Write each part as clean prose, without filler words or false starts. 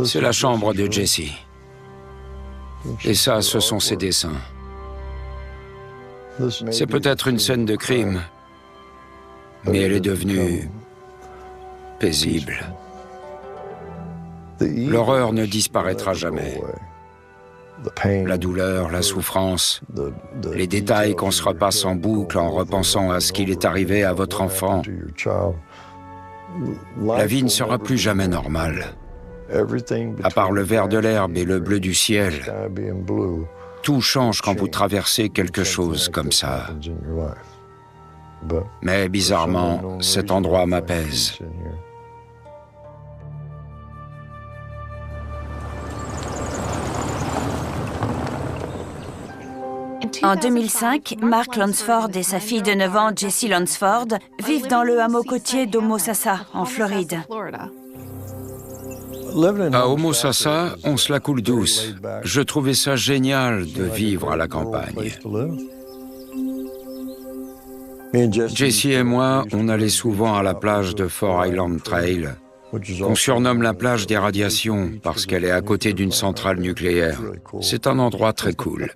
C'est la chambre de Jessie. Et ça, ce sont ses dessins. C'est peut-être une scène de crime, mais elle est devenue paisible. L'horreur ne disparaîtra jamais. La douleur, la souffrance, les détails qu'on se repasse en boucle en repensant à ce qu'il est arrivé à votre enfant. La vie ne sera plus jamais normale. À part le vert de l'herbe et le bleu du ciel, tout change quand vous traversez quelque chose comme ça. Mais bizarrement, cet endroit m'apaise. En 2005, Mark Lunsford et sa fille de 9 ans, Jessie Lunsford, vivent dans le hameau côtier d'Homosassa, en Floride. À Homosassa, on se la coule douce. Je trouvais ça génial de vivre à la campagne. Jessie et moi, on allait souvent à la plage de Fort Island Trail, qu'on surnomme la plage des radiations parce qu'elle est à côté d'une centrale nucléaire. C'est un endroit très cool.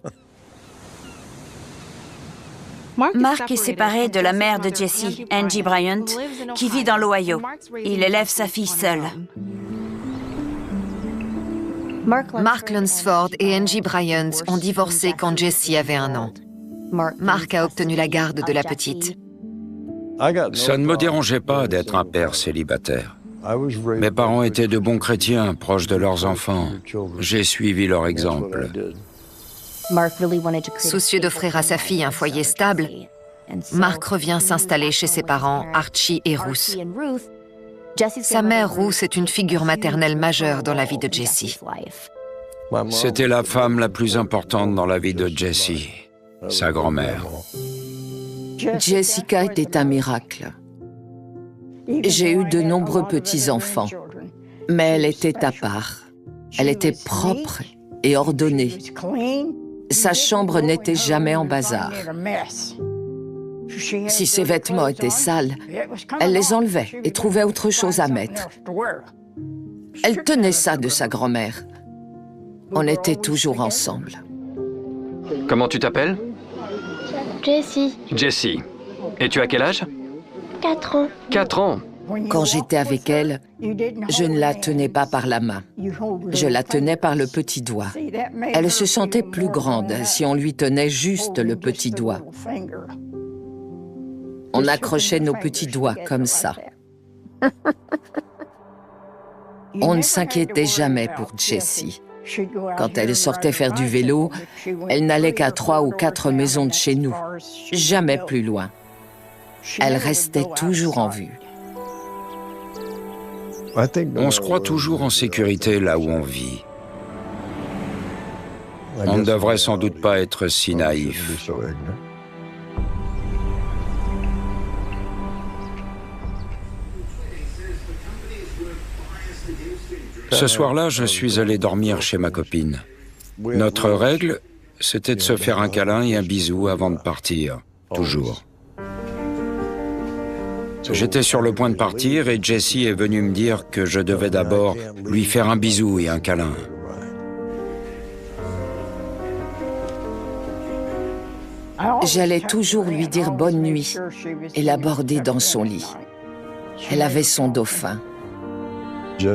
Mark est séparé de la mère de Jessie, Angie Bryant, qui vit dans l'Ohio. Il élève sa fille seule. Mark Lunsford et Angie Bryant ont divorcé quand Jessie avait 1 an. Mark a obtenu la garde de la petite. Ça ne me dérangeait pas d'être un père célibataire. Mes parents étaient de bons chrétiens, proches de leurs enfants. J'ai suivi leur exemple. Soucieux d'offrir à sa fille un foyer stable, Mark revient s'installer chez ses parents, Archie et Ruth. Sa mère, Ruth, est une figure maternelle majeure dans la vie de Jessie. C'était la femme la plus importante dans la vie de Jessie, sa grand-mère. Jessica était un miracle. J'ai eu de nombreux petits-enfants, mais elle était à part. Elle était propre et ordonnée. Sa chambre n'était jamais en bazar. Si ses vêtements étaient sales, elle les enlevait et trouvait autre chose à mettre. Elle tenait ça de sa grand-mère. On était toujours ensemble. Comment tu t'appelles? Jessie, Jessie. Et tu as quel âge? 4 ans. 4 ans. Quand j'étais avec elle, je ne la tenais pas par la main. Je la tenais par le petit doigt. Elle se sentait plus grande si on lui tenait juste le petit doigt. On accrochait nos petits doigts comme ça. On ne s'inquiétait jamais pour Jessie. Quand elle sortait faire du vélo, elle n'allait qu'à 3 ou 4 maisons de chez nous, jamais plus loin. Elle restait toujours en vue. On se croit toujours en sécurité là où on vit. On ne devrait sans doute pas être si naïf. Ce soir-là, je suis allé dormir chez ma copine. Notre règle, c'était de se faire un câlin et un bisou avant de partir, toujours. J'étais sur le point de partir et Jessie est venue me dire que je devais d'abord lui faire un bisou et un câlin. J'allais toujours lui dire bonne nuit et l'aborder dans son lit. Elle avait son dauphin.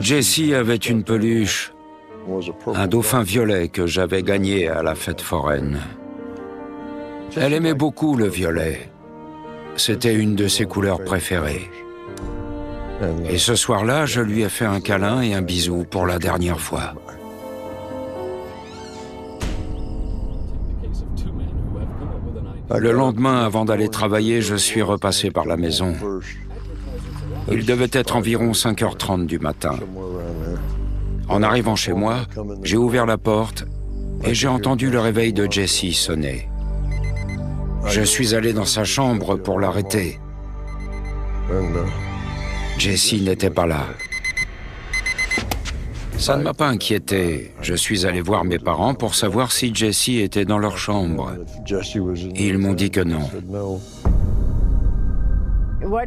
Jessie avait une peluche, un dauphin violet que j'avais gagné à la fête foraine. Elle aimait beaucoup le violet. C'était une de ses couleurs préférées. Et ce soir-là, je lui ai fait un câlin et un bisou pour la dernière fois. Le lendemain, avant d'aller travailler, je suis repassé par la maison. Il devait être environ 5h30 du matin. En arrivant chez moi, j'ai ouvert la porte et j'ai entendu le réveil de Jessie sonner. Je suis allé dans sa chambre pour l'arrêter. Jessie n'était pas là. Ça ne m'a pas inquiété. Je suis allé voir mes parents pour savoir si Jessie était dans leur chambre. Ils m'ont dit que non.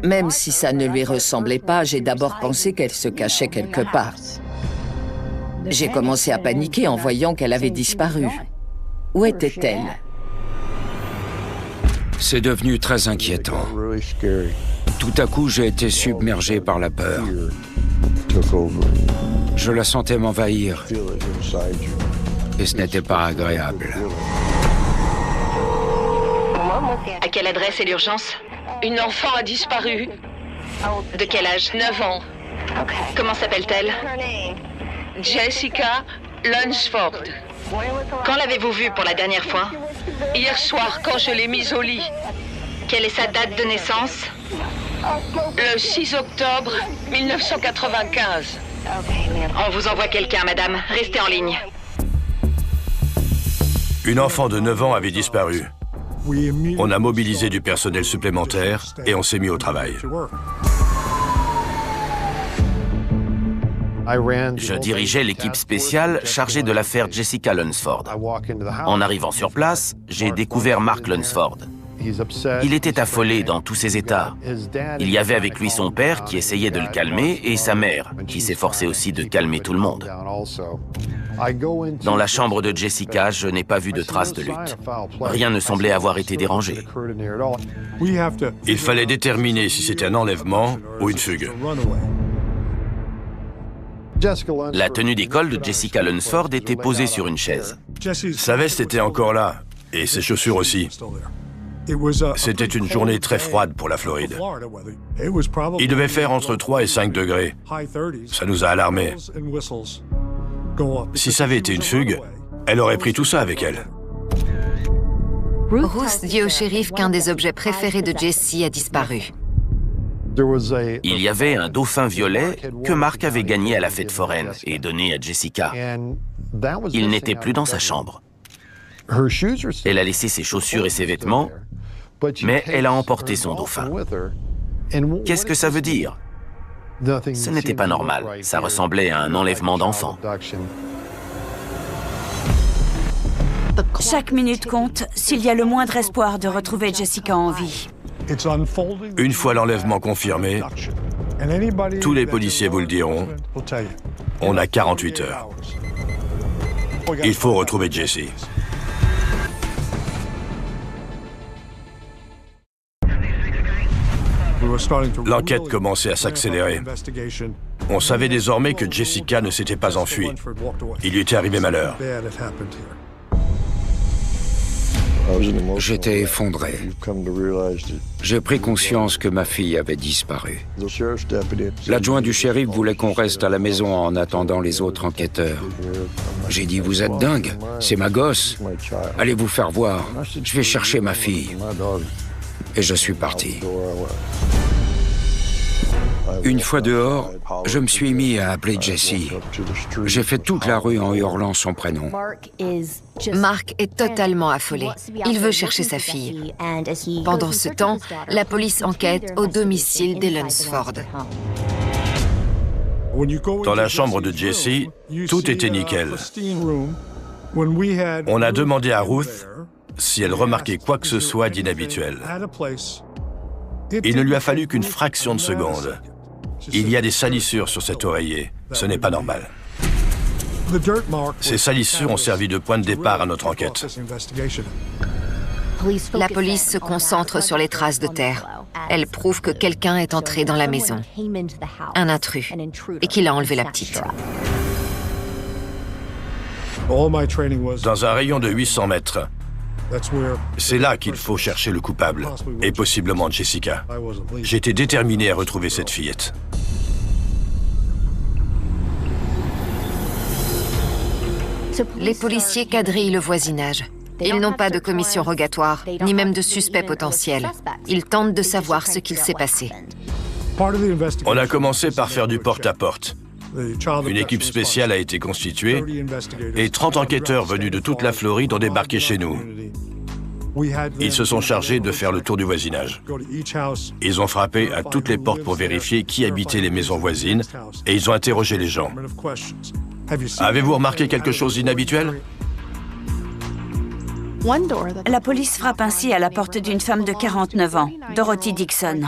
Même si ça ne lui ressemblait pas, j'ai d'abord pensé qu'elle se cachait quelque part. J'ai commencé à paniquer en voyant qu'elle avait disparu. Où était-elle? C'est devenu très inquiétant. Tout à coup, j'ai été submergé par la peur. Je la sentais m'envahir. Et ce n'était pas agréable. À quelle adresse est l'urgence? Une enfant a disparu. De quel âge? 9 ans. Comment s'appelle-t-elle? Jessica Lunsford. Quand l'avez-vous vue pour la dernière fois? Hier soir, quand je l'ai mise au lit. Quelle est sa date de naissance? Le 6 octobre 1995. On vous envoie quelqu'un, madame. Restez en ligne. Une enfant de 9 ans avait disparu. On a mobilisé du personnel supplémentaire et on s'est mis au travail. Je dirigeais l'équipe spéciale chargée de l'affaire Jessica Lunsford. En arrivant sur place, j'ai découvert Mark Lunsford. Il était affolé dans tous ses états. Il y avait avec lui son père qui essayait de le calmer et sa mère qui s'efforçait aussi de calmer tout le monde. Dans la chambre de Jessica, je n'ai pas vu de traces de lutte. Rien ne semblait avoir été dérangé. Il fallait déterminer si c'était un enlèvement ou une fugue. La tenue d'école de Jessica Lunsford était posée sur une chaise. Sa veste était encore là, et ses chaussures aussi. C'était une journée très froide pour la Floride. Il devait faire entre 3 et 5 degrés. Ça nous a alarmés. Si ça avait été une fugue, elle aurait pris tout ça avec elle. Ruth dit au shérif qu'un des objets préférés de Jessie a disparu. Il y avait un dauphin violet que Mark avait gagné à la fête foraine et donné à Jessica. Il n'était plus dans sa chambre. Elle a laissé ses chaussures et ses vêtements, mais elle a emporté son dauphin. Qu'est-ce que ça veut dire? Ce n'était pas normal. Ça ressemblait à un enlèvement d'enfant. Chaque minute compte s'il y a le moindre espoir de retrouver Jessica en vie. Une fois l'enlèvement confirmé, tous les policiers vous le diront, on a 48 heures. Il faut retrouver Jessie. L'enquête commençait à s'accélérer. On savait désormais que Jessica ne s'était pas enfuie. Il lui était arrivé malheur. J'étais effondré. J'ai pris conscience que ma fille avait disparu. L'adjoint du shérif voulait qu'on reste à la maison en attendant les autres enquêteurs. J'ai dit, vous êtes dingue, c'est ma gosse. Allez vous faire voir, je vais chercher ma fille. Et je suis parti. Une fois dehors, je me suis mis à appeler Jessie. J'ai fait toute la rue en hurlant son prénom. Mark est totalement affolé. Il veut chercher sa fille. Pendant ce temps, la police enquête au domicile des Lunsford. Dans la chambre de Jessie, tout était nickel. On a demandé à Ruth si elle remarquait quoi que ce soit d'inhabituel. Il ne lui a fallu qu'une fraction de seconde. Il y a des salissures sur cet oreiller. Ce n'est pas normal. Ces salissures ont servi de point de départ à notre enquête. La police se concentre sur les traces de terre. Elle prouve que quelqu'un est entré dans la maison, un intrus, et qu'il a enlevé la petite. Dans un rayon de 800 mètres, c'est là qu'il faut chercher le coupable, et possiblement Jessica. J'étais déterminé à retrouver cette fillette. Les policiers quadrillent le voisinage. Ils n'ont pas de commission rogatoire, ni même de suspect potentiel. Ils tentent de savoir ce qu'il s'est passé. On a commencé par faire du porte-à-porte. Une équipe spéciale a été constituée et 30 enquêteurs venus de toute la Floride ont débarqué chez nous. Ils se sont chargés de faire le tour du voisinage. Ils ont frappé à toutes les portes pour vérifier qui habitait les maisons voisines et ils ont interrogé les gens. Avez-vous remarqué quelque chose d'inhabituel? La police frappe ainsi à la porte d'une femme de 49 ans, Dorothy Dixon.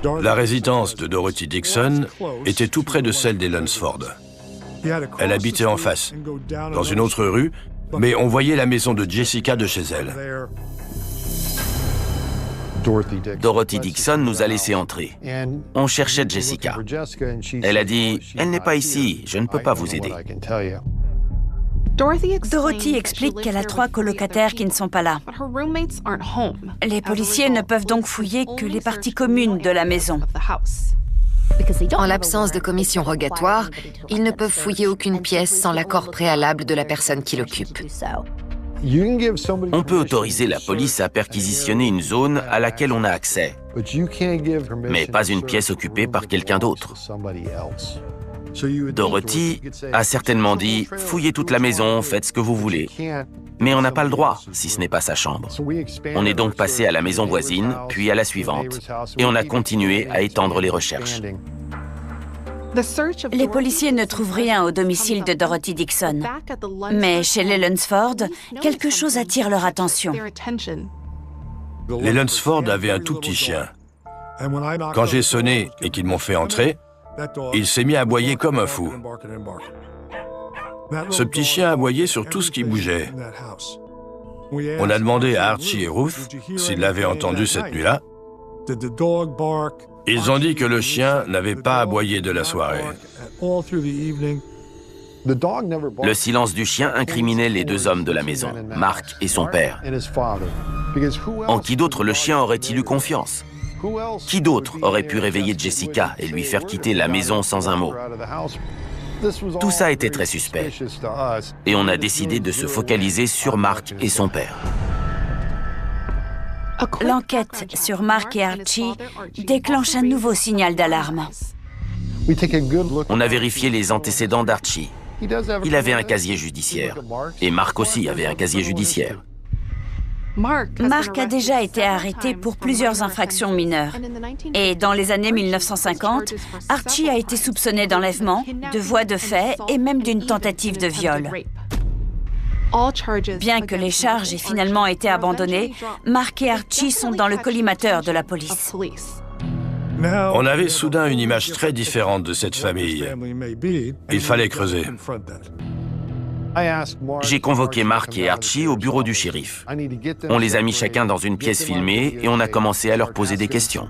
La résidence de Dorothy Dixon était tout près de celle des Lunsford. Elle habitait en face, dans une autre rue, mais on voyait la maison de Jessica de chez elle. Dorothy Dixon nous a laissé entrer. On cherchait Jessica. Elle a dit « Elle n'est pas ici, je ne peux pas vous aider ». Dorothy explique qu'elle a 3 colocataires qui ne sont pas là. Les policiers ne peuvent donc fouiller que les parties communes de la maison. En l'absence de commission rogatoire, ils ne peuvent fouiller aucune pièce sans l'accord préalable de la personne qui l'occupe. On peut autoriser la police à perquisitionner une zone à laquelle on a accès, mais pas une pièce occupée par quelqu'un d'autre. Dorothy a certainement dit « Fouillez toute la maison, faites ce que vous voulez ». Mais on n'a pas le droit, si ce n'est pas sa chambre. On est donc passé à la maison voisine, puis à la suivante, et on a continué à étendre les recherches. Les policiers ne trouvent rien au domicile de Dorothy Dixon. Mais chez les Lunsford, quelque chose attire leur attention. Les Lunsford avaient un tout petit chien. Quand j'ai sonné et qu'ils m'ont fait entrer, il s'est mis à aboyer comme un fou. Ce petit chien aboyait sur tout ce qui bougeait. On a demandé à Archie et Ruth s'ils l'avaient entendu cette nuit-là. Ils ont dit que le chien n'avait pas aboyé de la soirée. Le silence du chien incriminait les 2 hommes de la maison, Mark et son père. En qui d'autre le chien aurait-il eu confiance? Qui d'autre aurait pu réveiller Jessica et lui faire quitter la maison sans un mot? Tout ça était très suspect. Et on a décidé de se focaliser sur Mark et son père. L'enquête sur Mark et Archie déclenche un nouveau signal d'alarme. On a vérifié les antécédents d'Archie. Il avait un casier judiciaire. Et Mark aussi avait un casier judiciaire. Mark a déjà été arrêté pour plusieurs infractions mineures. Et dans les années 1950, Archie a été soupçonné d'enlèvement, de voies de fait et même d'une tentative de viol. Bien que les charges aient finalement été abandonnées, Mark et Archie sont dans le collimateur de la police. On avait soudain une image très différente de cette famille. Il fallait creuser. J'ai convoqué Mark et Archie au bureau du shérif. On les a mis chacun dans une pièce filmée et on a commencé à leur poser des questions.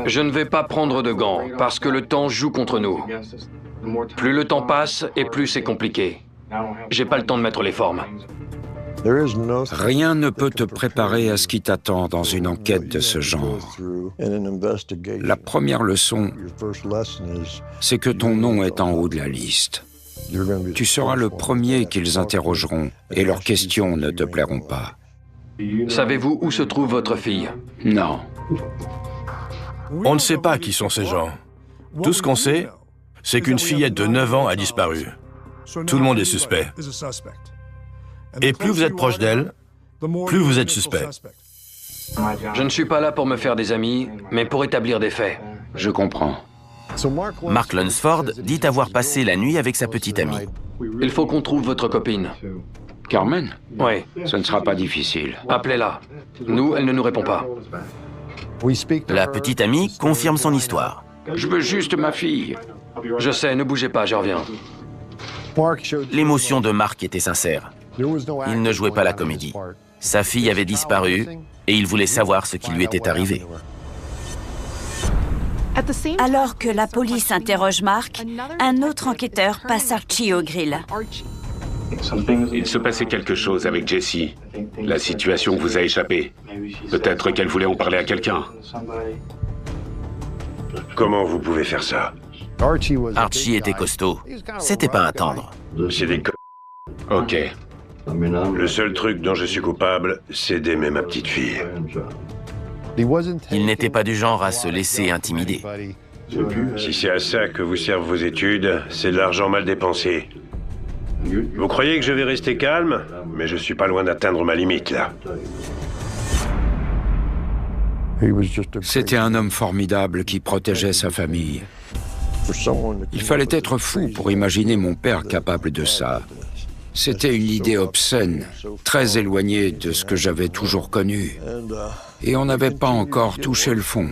Je ne vais pas prendre de gants, parce que le temps joue contre nous. Plus le temps passe, et plus c'est compliqué. J'ai pas le temps de mettre les formes. Rien ne peut te préparer à ce qui t'attend dans une enquête de ce genre. La première leçon, c'est que ton nom est en haut de la liste. Tu seras le premier qu'ils interrogeront et leurs questions ne te plairont pas. Savez-vous où se trouve votre fille? Non. On ne sait pas qui sont ces gens. Tout ce qu'on sait, c'est qu'une fillette de 9 ans a disparu. Tout le monde est suspect. Et plus vous êtes proche d'elle, plus vous êtes suspect. Je ne suis pas là pour me faire des amis, mais pour établir des faits. Je comprends. Mark Lunsford dit avoir passé la nuit avec sa petite amie. Il faut qu'on trouve votre copine. Carmen? Oui. Ce ne sera pas difficile. Appelez-la. Nous, elle ne nous répond pas. La petite amie confirme son histoire. Je veux juste ma fille. Je sais, ne bougez pas, je reviens. L'émotion de Mark était sincère. Il ne jouait pas la comédie. Sa fille avait disparu et il voulait savoir ce qui lui était arrivé. Alors que la police interroge Mark, un autre enquêteur passe Archie au grill. Il se passait quelque chose avec Jessie. La situation vous a échappé. Peut-être qu'elle voulait en parler à quelqu'un. Comment vous pouvez faire ça? Archie était costaud. C'était pas un tendre. C'est des Ok. Le seul truc dont je suis coupable, c'est d'aimer ma petite fille. Il n'était pas du genre à se laisser intimider. Si c'est à ça que vous servent vos études, c'est de l'argent mal dépensé. Vous croyez que je vais rester calme? Mais je suis pas loin d'atteindre ma limite, là. C'était un homme formidable qui protégeait sa famille. Il fallait être fou pour imaginer mon père capable de ça. C'était une idée obscène, très éloignée de ce que j'avais toujours connu. Et on n'avait pas encore touché le fond.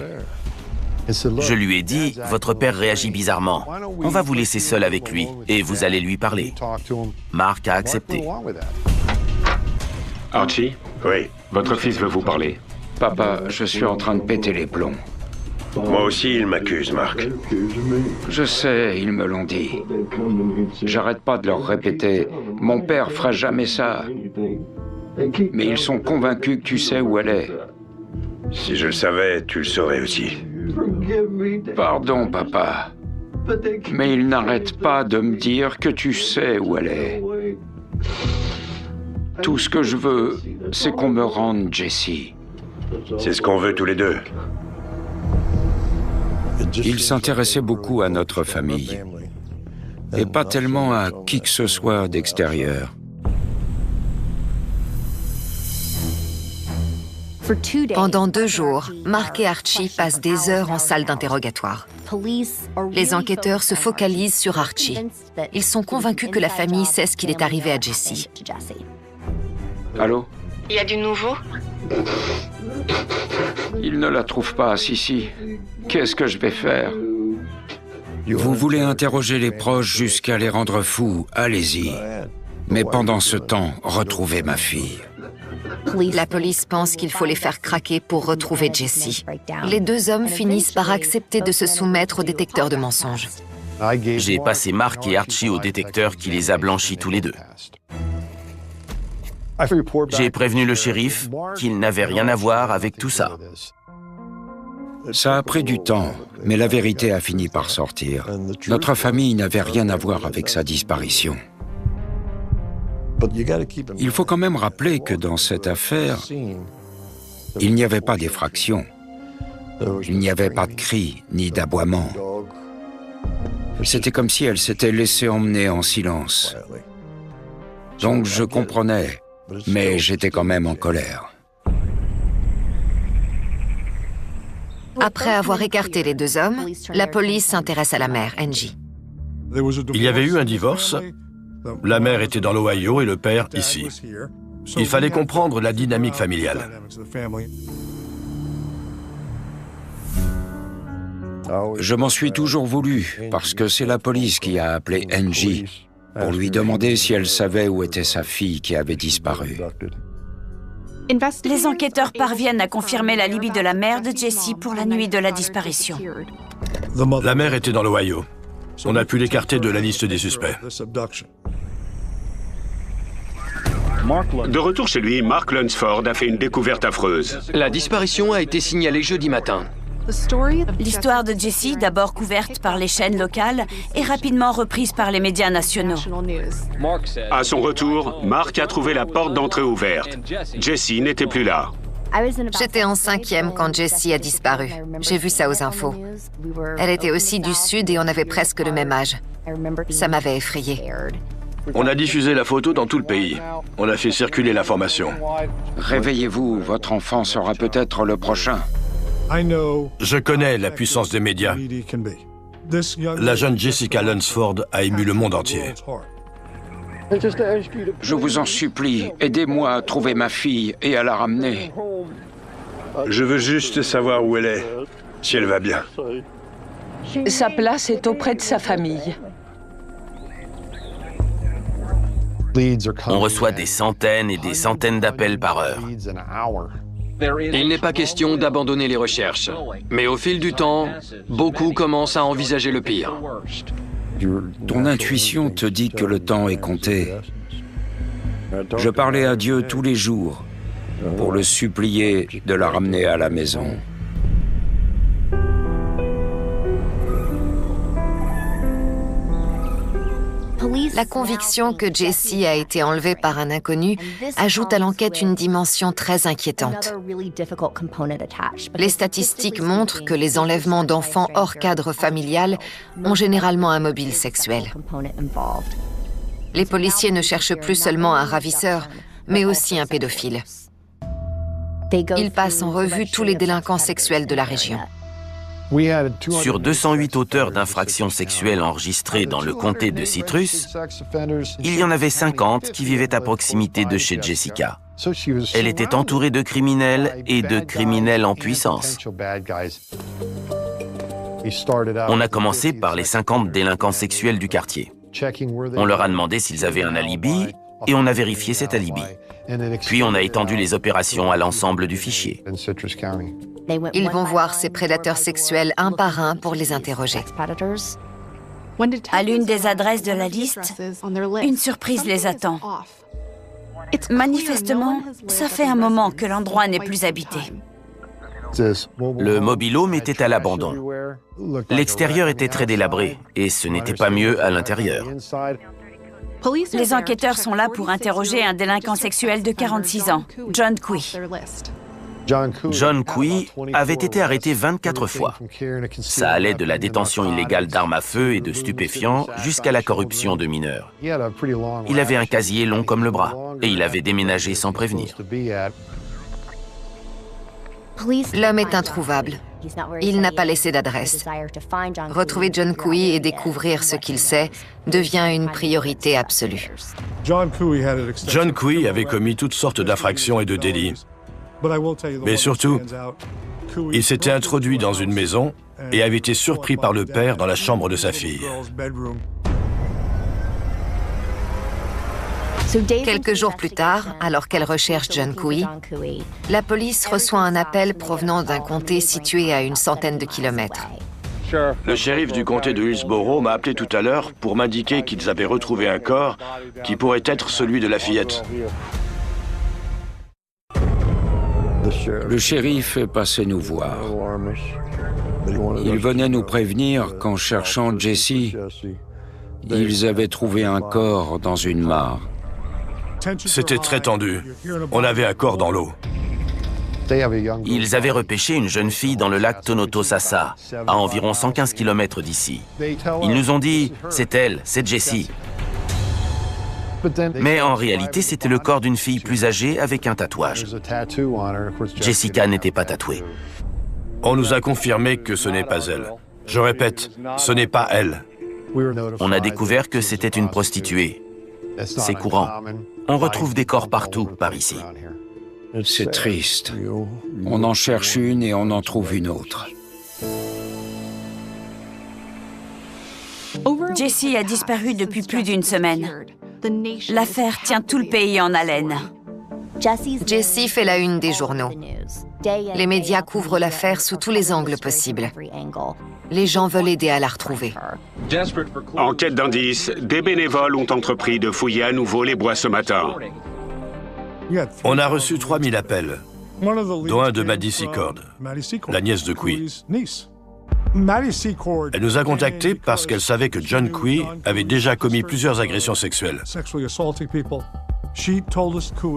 Je lui ai dit, votre père réagit bizarrement. On va vous laisser seul avec lui et vous allez lui parler. Mark a accepté. Archie? Oui. Votre fils veut vous parler. Papa, je suis en train de péter les plombs. Moi aussi, il m'accuse, Mark. Je sais, ils me l'ont dit. J'arrête pas de leur répéter, mon père fera jamais ça. Mais ils sont convaincus que tu sais où elle est. Si je le savais, tu le saurais aussi. Pardon, papa. Mais ils n'arrêtent pas de me dire que tu sais où elle est. Tout ce que je veux, c'est qu'on me rende Jessie. C'est ce qu'on veut tous les deux. Il s'intéressait beaucoup à notre famille, et pas tellement à qui que ce soit d'extérieur. Pendant 2 jours, Mark et Archie passent des heures en salle d'interrogatoire. Les enquêteurs se focalisent sur Archie. Ils sont convaincus que la famille sait ce qu'il est arrivé à Jessie. Allô? Il y a du nouveau? Ils ne la trouvent pas, Sissi. Qu'est-ce que je vais faire? Vous voulez interroger les proches jusqu'à les rendre fous, allez-y. Mais pendant ce temps, retrouvez ma fille. La police pense qu'il faut les faire craquer pour retrouver Jessie. Les 2 hommes finissent par accepter de se soumettre au détecteur de mensonges. J'ai passé Mark et Archie au détecteur qui les a blanchis tous les deux. J'ai prévenu le shérif qu'il n'avait rien à voir avec tout ça. Ça a pris du temps, mais la vérité a fini par sortir. Notre famille n'avait rien à voir avec sa disparition. Il faut quand même rappeler que dans cette affaire, il n'y avait pas d'effraction. Il n'y avait pas de cris ni d'aboiements. C'était comme si elle s'était laissée emmener en silence. Donc je comprenais, mais j'étais quand même en colère. Après avoir écarté les 2 hommes, la police s'intéresse à la mère, Angie. Il y avait eu un divorce. La mère était dans l'Ohio et le père ici. Il fallait comprendre la dynamique familiale. Je m'en suis toujours voulu, parce que c'est la police qui a appelé Angie pour lui demander si elle savait où était sa fille qui avait disparu. Les enquêteurs parviennent à confirmer l'alibi de la mère de Jessie pour la nuit de la disparition. La mère était dans l'Ohio. On a pu l'écarter de la liste des suspects. De retour chez lui, Mark Lunsford a fait une découverte affreuse. La disparition a été signalée jeudi matin. L'histoire de Jessie, d'abord couverte par les chaînes locales, est rapidement reprise par les médias nationaux. À son retour, Mark a trouvé la porte d'entrée ouverte. Jessie n'était plus là. J'étais en 5e quand Jessie a disparu. J'ai vu ça aux infos. Elle était aussi du Sud et on avait presque le même âge. Ça m'avait effrayée. On a diffusé la photo dans tout le pays. On a fait circuler l'information. Réveillez-vous, votre enfant sera peut-être le prochain. Je connais la puissance des médias. La jeune Jessica Lunsford a ému le monde entier. Je vous en supplie, aidez-moi à trouver ma fille et à la ramener. Je veux juste savoir où elle est, si elle va bien. Sa place est auprès de sa famille. On reçoit des centaines et des centaines d'appels par heure. Il n'est pas question d'abandonner les recherches. Mais au fil du temps, beaucoup commencent à envisager le pire. Ton intuition te dit que le temps est compté. Je parlais à Dieu tous les jours pour le supplier de la ramener à la maison. La conviction que Jessie a été enlevée par un inconnu ajoute à l'enquête une dimension très inquiétante. Les statistiques montrent que les enlèvements d'enfants hors cadre familial ont généralement un mobile sexuel. Les policiers ne cherchent plus seulement un ravisseur, mais aussi un pédophile. Ils passent en revue tous les délinquants sexuels de la région. Sur 208 auteurs d'infractions sexuelles enregistrés dans le comté de Citrus, il y en avait 50 qui vivaient à proximité de chez Jessica. Elle était entourée de criminels et de criminels en puissance. On a commencé par les 50 délinquants sexuels du quartier. On leur a demandé s'ils avaient un alibi et on a vérifié cet alibi. Puis on a étendu les opérations à l'ensemble du fichier. Ils vont voir ces prédateurs sexuels un par un pour les interroger. À l'une des adresses de la liste, une surprise les attend. Manifestement, ça fait un moment que l'endroit n'est plus habité. Le mobil-home était à l'abandon. L'extérieur était très délabré et ce n'était pas mieux à l'intérieur. Les enquêteurs sont là pour interroger un délinquant sexuel de 46 ans, John Cui. John Cui avait été arrêté 24 fois. Ça allait de la détention illégale d'armes à feu et de stupéfiants jusqu'à la corruption de mineurs. Il avait un casier long comme le bras et il avait déménagé sans prévenir. L'homme est introuvable. Il n'a pas laissé d'adresse. Retrouver John Cui et découvrir ce qu'il sait devient une priorité absolue. John Cui avait commis toutes sortes d'infractions et de délits. Mais surtout, il s'était introduit dans une maison et avait été surpris par le père dans la chambre de sa fille. Quelques jours plus tard, alors qu'elle recherche John Cui, la police reçoit un appel provenant d'un comté situé à une centaine de kilomètres. Le shérif du comté de Hillsborough m'a appelé tout à l'heure pour m'indiquer qu'ils avaient retrouvé un corps qui pourrait être celui de la fillette. Le shérif est passé nous voir. Il venait nous prévenir qu'en cherchant Jessie, ils avaient trouvé un corps dans une mare. C'était très tendu. On avait un corps dans l'eau. Ils avaient repêché une jeune fille dans le lac Tonoto-Sasa, à environ 115 km d'ici. Ils nous ont dit « c'est elle, c'est Jessie ». Mais en réalité, c'était le corps d'une fille plus âgée avec un tatouage. Jessica n'était pas tatouée. On nous a confirmé que ce n'est pas elle. Je répète, ce n'est pas elle. On a découvert que c'était une prostituée. C'est courant. On retrouve des corps partout par ici. C'est triste. On en cherche une et on en trouve une autre. Jessie a disparu depuis plus d'une semaine. L'affaire tient tout le pays en haleine. Jessie fait la une des journaux. Les médias couvrent l'affaire sous tous les angles possibles. Les gens veulent aider à la retrouver. En quête d'indices, des bénévoles ont entrepris de fouiller à nouveau les bois ce matin. On a reçu 3000 appels, dont un de Maddie Secord, la nièce de Cui. Elle nous a contactés parce qu'elle savait que John Cui avait déjà commis plusieurs agressions sexuelles.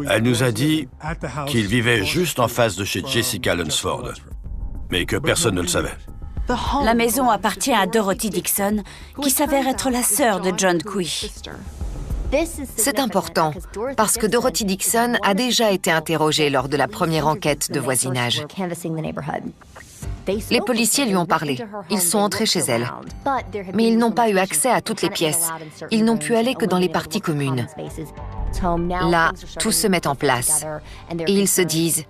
Elle nous a dit qu'il vivait juste en face de chez Jessica Lunsford, mais que personne ne le savait. La maison appartient à Dorothy Dixon, qui s'avère être la sœur de John Cui. C'est important, parce que Dorothy Dixon a déjà été interrogée lors de la première enquête de voisinage. Les policiers lui ont parlé. Ils sont entrés chez elle. Mais ils n'ont pas eu accès à toutes les pièces. Ils n'ont pu aller que dans les parties communes. Là, tout se met en place. Et ils se disent,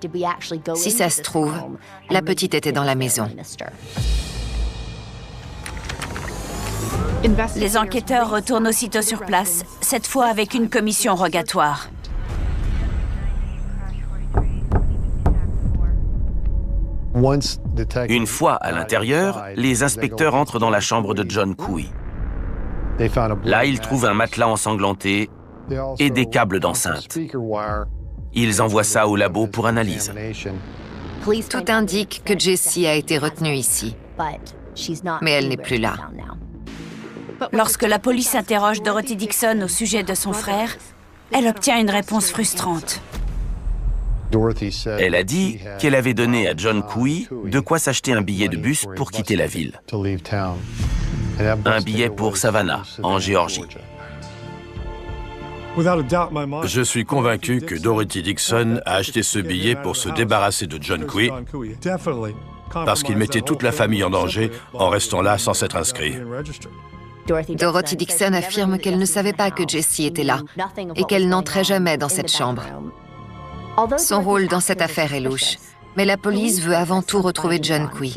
si ça se trouve, la petite était dans la maison. Les enquêteurs retournent aussitôt sur place, cette fois avec une commission rogatoire. Une fois à l'intérieur, les inspecteurs entrent dans la chambre de John Cui. Là, ils trouvent un matelas ensanglanté et des câbles d'enceinte. Ils envoient ça au labo pour analyse. Tout indique que Jessie a été retenue ici, mais elle n'est plus là. Lorsque la police interroge Dorothy Dixon au sujet de son frère, elle obtient une réponse frustrante. Elle a dit qu'elle avait donné à John Cui de quoi s'acheter un billet de bus pour quitter la ville. Un billet pour Savannah, en Géorgie. Je suis convaincu que Dorothy Dixon a acheté ce billet pour se débarrasser de John Cui parce qu'il mettait toute la famille en danger en restant là sans s'être inscrit. Dorothy Dixon affirme qu'elle ne savait pas que Jessie était là et qu'elle n'entrait jamais dans cette chambre. Son rôle dans cette affaire est louche, mais la police veut avant tout retrouver John Quay.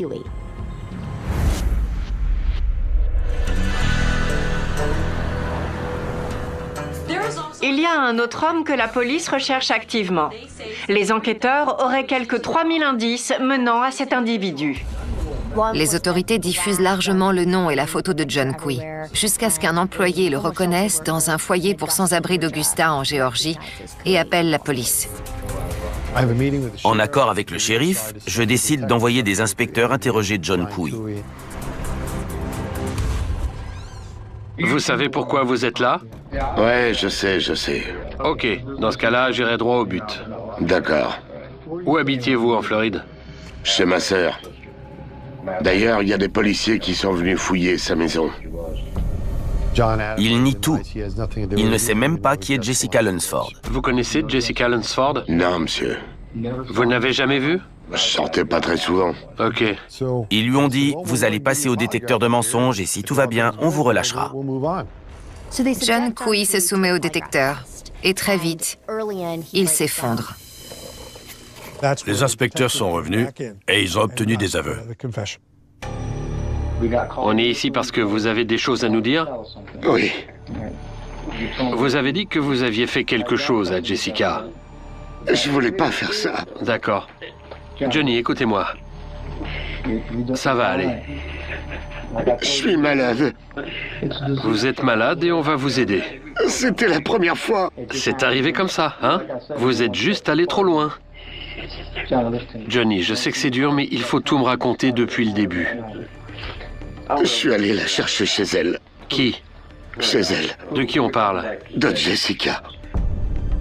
Il y a un autre homme que la police recherche activement. Les enquêteurs auraient quelques 3000 indices menant à cet individu. Les autorités diffusent largement le nom et la photo de John Quay, jusqu'à ce qu'un employé le reconnaisse dans un foyer pour sans-abri d'Augusta en Géorgie et appelle la police. En accord avec le shérif, je décide d'envoyer des inspecteurs interroger John Quay. Vous savez pourquoi vous êtes là? Ouais, je sais. Ok, dans ce cas-là, j'irai droit au but. D'accord. Où habitiez-vous en Floride? Chez ma sœur. D'ailleurs, il y a des policiers qui sont venus fouiller sa maison. Il nie tout. Il ne sait même pas qui est Jessica Lunsford. Vous connaissez Jessica Lunsford? Non, monsieur. Vous ne l'avez jamais vue? Je sortais pas très souvent. Ok. Ils lui ont dit, vous allez passer au détecteur de mensonges et si tout va bien, on vous relâchera. John Quay se soumet au détecteur et très vite, il s'effondre. Les inspecteurs sont revenus et ils ont obtenu des aveux. On est ici parce que vous avez des choses à nous dire? Oui. Vous avez dit que vous aviez fait quelque chose à Jessica. Je voulais pas faire ça. D'accord. Johnny, écoutez-moi. Ça va aller. Je suis malade. Vous êtes malade et on va vous aider. C'était la première fois. C'est arrivé comme ça, hein? Vous êtes juste allé trop loin. Johnny, je sais que c'est dur, mais il faut tout me raconter depuis le début. Je suis allé la chercher chez elle. Qui? Chez elle. De qui on parle? De Jessica.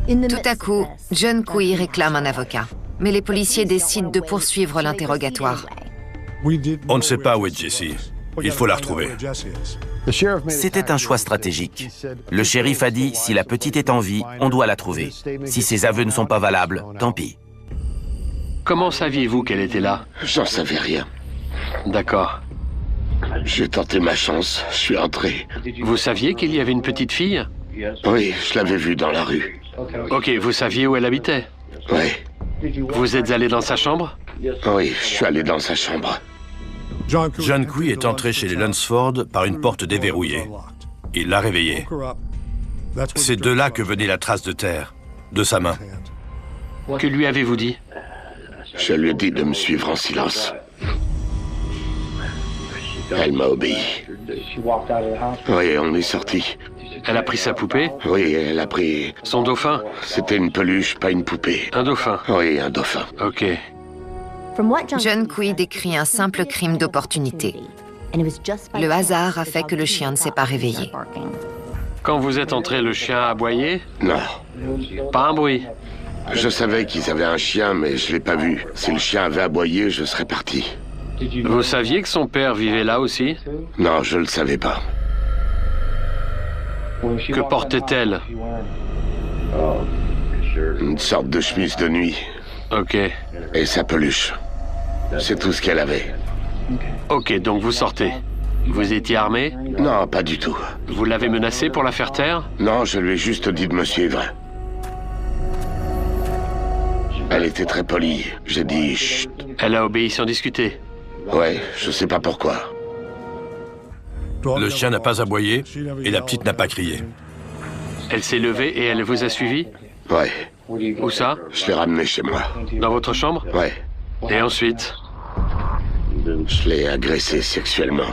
Tout à coup, John Quay réclame un avocat. Mais les policiers décident de poursuivre l'interrogatoire. On ne sait pas où est Jessie. Il faut la retrouver. C'était un choix stratégique. Le shérif a dit, si la petite est en vie, on doit la trouver. Si ses aveux ne sont pas valables, tant pis. Comment saviez-vous qu'elle était là? J'en savais rien. D'accord. J'ai tenté ma chance, je suis entré. Vous saviez qu'il y avait une petite fille? Oui, je l'avais vue dans la rue. Ok, vous saviez où elle habitait? Oui. Vous êtes allé dans sa chambre? Oui, je suis allé dans sa chambre. John Quay est entré chez les Lunsford par une porte déverrouillée. Il l'a réveillée. C'est de là que venait la trace de terre, de sa main. Que lui avez-vous dit? Je lui ai dit de me suivre en silence. Elle m'a obéi. Oui, on est sorti. Elle a pris sa poupée? Oui, elle a pris... Son dauphin? C'était une peluche, pas une poupée. Un dauphin? Oui, un dauphin. Ok. John Quay décrit un simple crime d'opportunité. Le hasard a fait que le chien ne s'est pas réveillé. Quand vous êtes entré, le chien a aboyé? Non. Pas un bruit? Je savais qu'ils avaient un chien, mais je l'ai pas vu. Si le chien avait aboyé, je serais parti. Vous saviez que son père vivait là aussi? Non, je le savais pas. Que portait-elle? Une sorte de chemise de nuit. Ok. Et sa peluche. C'est tout ce qu'elle avait. Ok, donc vous sortez. Vous étiez armé? Non, pas du tout. Vous l'avez menacée pour la faire taire? Non, je lui ai juste dit de me suivre. Elle était très polie. J'ai dit chut. Elle a obéi sans discuter? Ouais, je sais pas pourquoi. Le chien n'a pas aboyé et la petite n'a pas crié. Elle s'est levée et elle vous a suivi? Ouais. Où ça? Je l'ai ramenée chez moi. Dans votre chambre? Ouais. Et ensuite? Je l'ai agressée sexuellement.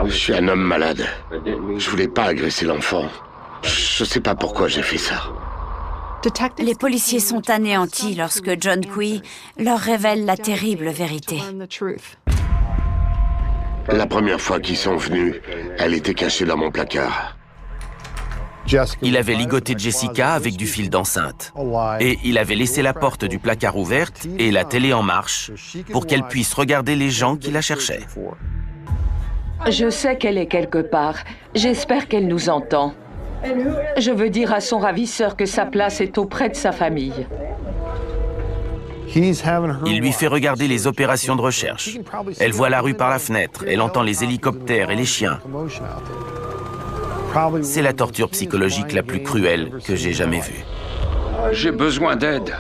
Je suis un homme malade. Je voulais pas agresser l'enfant. Je sais pas pourquoi j'ai fait ça. Les policiers sont anéantis lorsque John Quay leur révèle la terrible vérité. La première fois qu'ils sont venus, elle était cachée dans mon placard. Il avait ligoté Jessica avec du fil d'enceinte. Et il avait laissé la porte du placard ouverte et la télé en marche pour qu'elle puisse regarder les gens qui la cherchaient. Je sais qu'elle est quelque part. J'espère qu'elle nous entend. Je veux dire à son ravisseur que sa place est auprès de sa famille. Il lui fait regarder les opérations de recherche. Elle voit la rue par la fenêtre, elle entend les hélicoptères et les chiens. C'est la torture psychologique la plus cruelle que j'ai jamais vue. J'ai besoin d'aide.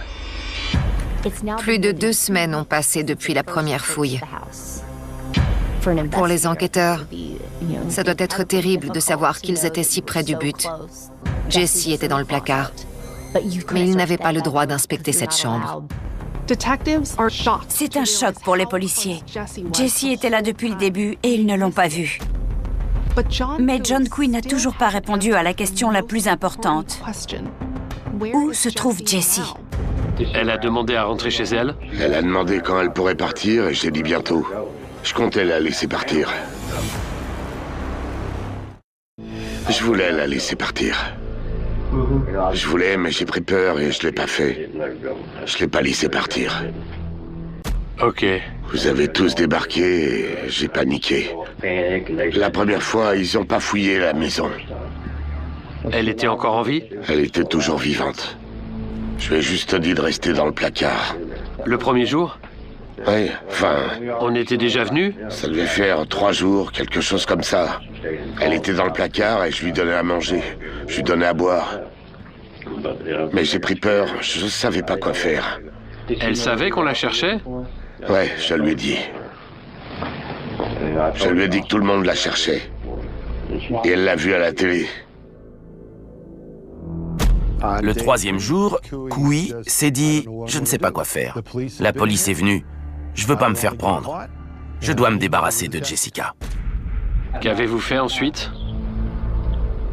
Plus de 2 semaines ont passé depuis la première fouille. Pour les enquêteurs, ça doit être terrible de savoir qu'ils étaient si près du but. Jesse était dans le placard, mais ils n'avaient pas le droit d'inspecter cette chambre. C'est un choc pour les policiers. Jesse était là depuis le début et ils ne l'ont pas vu. Mais John Quinn n'a toujours pas répondu à la question la plus importante. Où se trouve Jesse? Elle a demandé à rentrer chez elle? Elle a demandé quand elle pourrait partir et j'ai dit bientôt. Je comptais la laisser partir. Je voulais la laisser partir. Je voulais, mais j'ai pris peur et je l'ai pas fait. Je l'ai pas laissé partir. Ok. Vous avez tous débarqué et j'ai paniqué. La première fois, ils ont pas fouillé la maison. Elle était encore en vie? Elle était toujours vivante. Je lui ai juste dit de rester dans le placard. Le premier jour? Oui, enfin... On était déjà venus? Ça devait faire 3 jours, quelque chose comme ça. Elle était dans le placard et je lui donnais à manger. Je lui donnais à boire. Mais j'ai pris peur, je savais pas quoi faire. Elle savait qu'on la cherchait? Ouais, je lui ai dit. Je lui ai dit que tout le monde la cherchait. Et elle l'a vu à la télé. Le 3e jour, Kui s'est dit « Je ne sais pas quoi faire. La police est venue. Je veux pas me faire prendre. Je dois me débarrasser de Jessica. » Qu'avez-vous fait ensuite?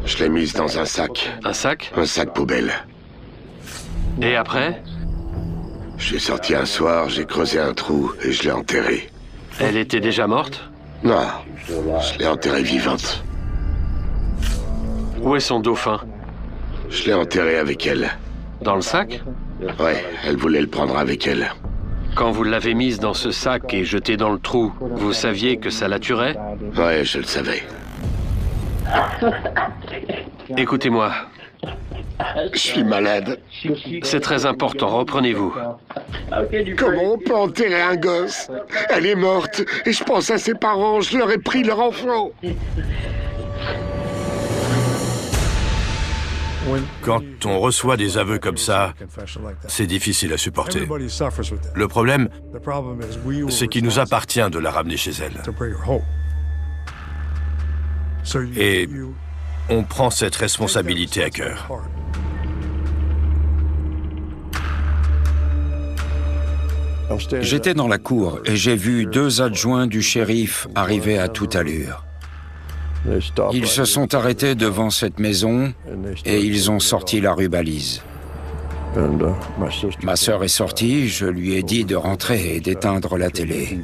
Je l'ai mise dans un sac. Un sac? Un sac poubelle. Et après? Je suis sorti un soir, j'ai creusé un trou et je l'ai enterrée. Elle était déjà morte? Non, je l'ai enterrée vivante. Où est son dauphin? Je l'ai enterré avec elle. Dans le sac? Ouais, elle voulait le prendre avec elle. Quand vous l'avez mise dans ce sac et jetée dans le trou, vous saviez que ça la tuerait? Ouais, je le savais. Écoutez-moi. Je suis malade. C'est très important, reprenez-vous. Comment on peut enterrer un gosse? Elle est morte et je pense à ses parents, je leur ai pris leur enfant. Quand on reçoit des aveux comme ça, c'est difficile à supporter. Le problème, c'est qu'il nous appartient de la ramener chez elle. Et on prend cette responsabilité à cœur. J'étais dans la cour et j'ai vu 2 adjoints du shérif arriver à toute allure. Ils se sont arrêtés devant cette maison et ils ont sorti la rubalise. Ma sœur est sortie, je lui ai dit de rentrer et d'éteindre la télé.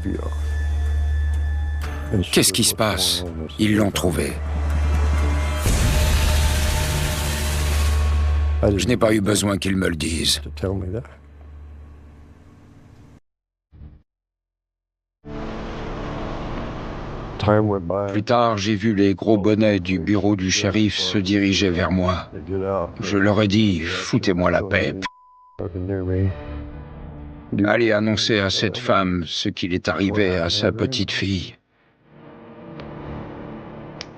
Qu'est-ce qui se passe? Ils l'ont trouvé. Je n'ai pas eu besoin qu'ils me le disent. Plus tard, j'ai vu les gros bonnets du bureau du shérif se diriger vers moi. Je leur ai dit, foutez-moi la paix. Allez annoncer à cette femme ce qu'il est arrivé à sa petite fille.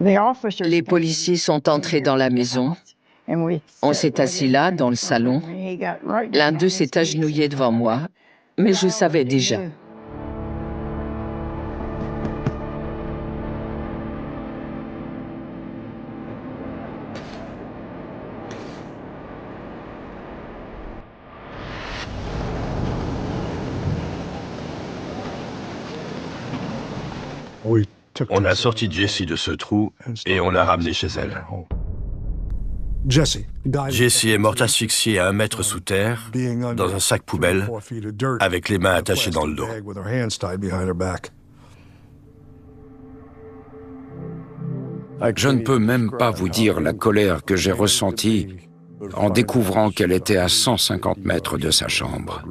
Les policiers sont entrés dans la maison. On s'est assis là, dans le salon. L'un d'eux s'est agenouillé devant moi, mais je savais déjà. On a sorti Jessie de ce trou et on l'a ramenée chez elle. Jessie est morte asphyxiée à 1 mètre sous terre, dans un sac poubelle, avec les mains attachées dans le dos. Je ne peux même pas vous dire la colère que j'ai ressentie en découvrant qu'elle était à 150 mètres de sa chambre.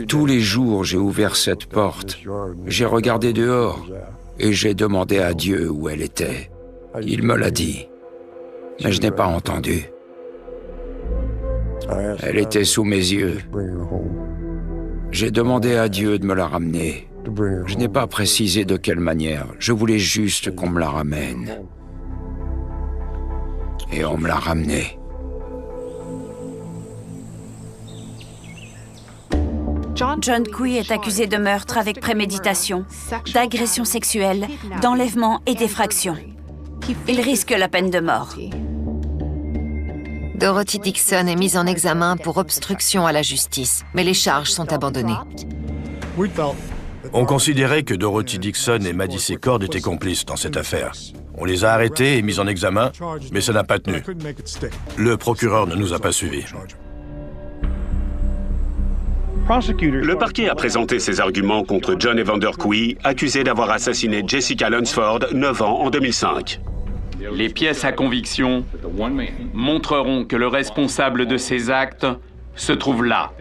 Tous les jours, j'ai ouvert cette porte, j'ai regardé dehors et j'ai demandé à Dieu où elle était. Il me l'a dit, mais je n'ai pas entendu. Elle était sous mes yeux. J'ai demandé à Dieu de me la ramener. Je n'ai pas précisé de quelle manière. Je voulais juste qu'on me la ramène. Et on me l'a ramenée. John Cui est accusé de meurtre avec préméditation, d'agression sexuelle, d'enlèvement et d'effraction. Il risque la peine de mort. Dorothy Dixon est mise en examen pour obstruction à la justice, mais les charges sont abandonnées. On considérait que Dorothy Dixon et Maddie Secord étaient complices dans cette affaire. On les a arrêtés et mis en examen, mais ça n'a pas tenu. Le procureur ne nous a pas suivis. Le parquet a présenté ses arguments contre John Evander Cui, accusé d'avoir assassiné Jessica Lunsford, 9 ans, en 2005. Les pièces à conviction montreront que le responsable de ces actes se trouve là.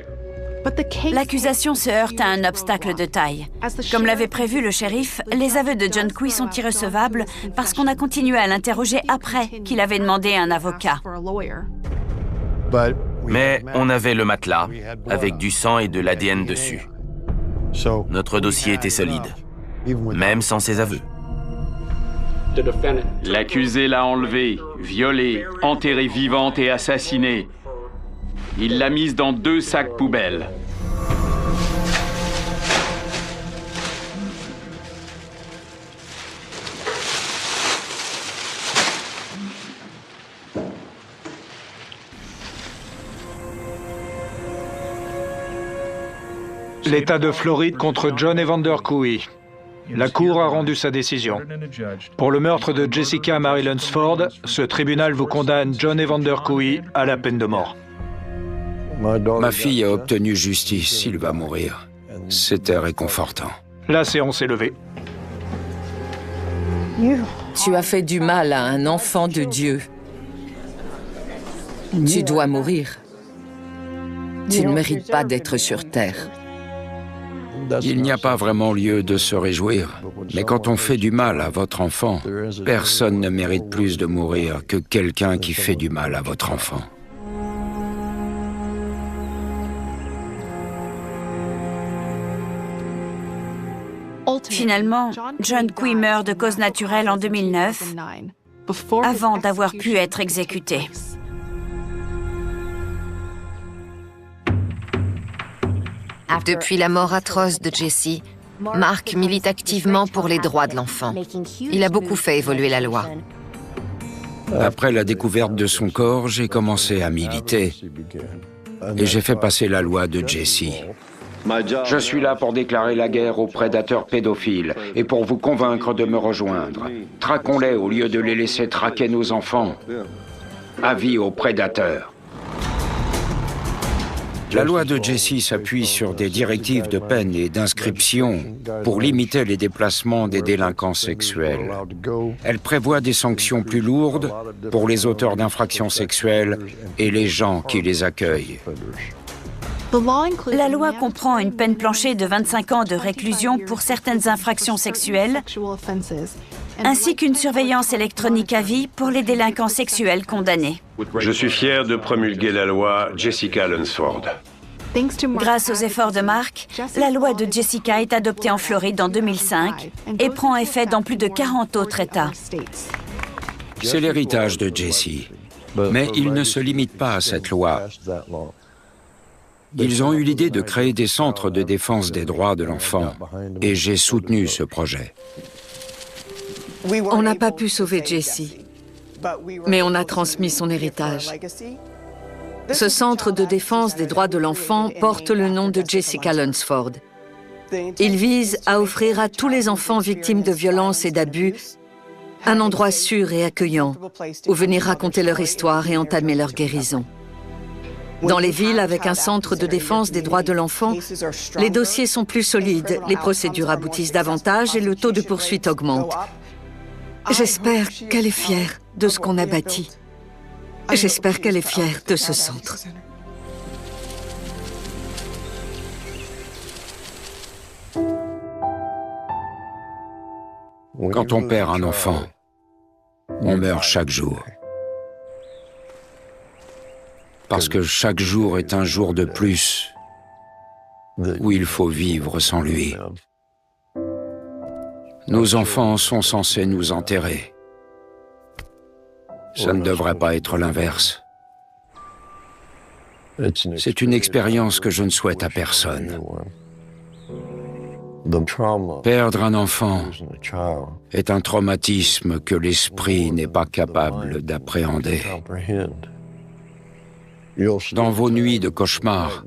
L'accusation se heurte à un obstacle de taille. Comme l'avait prévu le shérif, les aveux de John Cui sont irrecevables parce qu'on a continué à l'interroger après qu'il avait demandé un avocat. Mais on avait le matelas, avec du sang et de l'ADN dessus. Notre dossier était solide, même sans ses aveux. L'accusé l'a enlevée, violée, enterrée vivante et assassinée. Il l'a mise dans 2 sacs poubelles. L'État de Floride contre John Evander Cui. La Cour a rendu sa décision. Pour le meurtre de Jessica Mary Lunsford, ce tribunal vous condamne John Evander Cui à la peine de mort. Ma fille a obtenu justice, il va mourir. C'était réconfortant. La séance est levée. Tu as fait du mal à un enfant de Dieu. Tu dois mourir. Tu ne mérites pas d'être sur terre. Il n'y a pas vraiment lieu de se réjouir. Mais quand on fait du mal à votre enfant, personne ne mérite plus de mourir que quelqu'un qui fait du mal à votre enfant. Finalement, John Cui meurt de cause naturelle en 2009, avant d'avoir pu être exécuté. Depuis la mort atroce de Jessie, Mark milite activement pour les droits de l'enfant. Il a beaucoup fait évoluer la loi. Après la découverte de son corps, j'ai commencé à militer. Et j'ai fait passer la loi de Jessie. Je suis là pour déclarer la guerre aux prédateurs pédophiles et pour vous convaincre de me rejoindre. Traquons-les au lieu de les laisser traquer nos enfants. Avis aux prédateurs. La loi de Jessie s'appuie sur des directives de peine et d'inscription pour limiter les déplacements des délinquants sexuels. Elle prévoit des sanctions plus lourdes pour les auteurs d'infractions sexuelles et les gens qui les accueillent. La loi comprend une peine plancher de 25 ans de réclusion pour certaines infractions sexuelles, ainsi qu'une surveillance électronique à vie pour les délinquants sexuels condamnés. Je suis fier de promulguer la loi Jessica Lunsford. Grâce aux efforts de Mark, la loi de Jessica est adoptée en Floride en 2005 et prend effet dans plus de 40 autres États. C'est l'héritage de Jessie. Mais il ne se limite pas à cette loi. Ils ont eu l'idée de créer des centres de défense des droits de l'enfant et j'ai soutenu ce projet. On n'a pas pu sauver Jessie, mais on a transmis son héritage. Ce centre de défense des droits de l'enfant porte le nom de Jessica Lunsford. Il vise à offrir à tous les enfants victimes de violences et d'abus un endroit sûr et accueillant où venir raconter leur histoire et entamer leur guérison. Dans les villes avec un centre de défense des droits de l'enfant, les dossiers sont plus solides, les procédures aboutissent davantage et le taux de poursuite augmente. J'espère qu'elle est fière de ce qu'on a bâti. J'espère qu'elle est fière de ce centre. Quand on perd un enfant, on meurt chaque jour. parce que chaque jour est un jour de plus où il faut vivre sans lui. Nos enfants sont censés nous enterrer. Ça ne devrait pas être l'inverse. C'est une expérience que je ne souhaite à personne. Perdre un enfant est un traumatisme que l'esprit n'est pas capable d'appréhender. Dans vos nuits de cauchemar,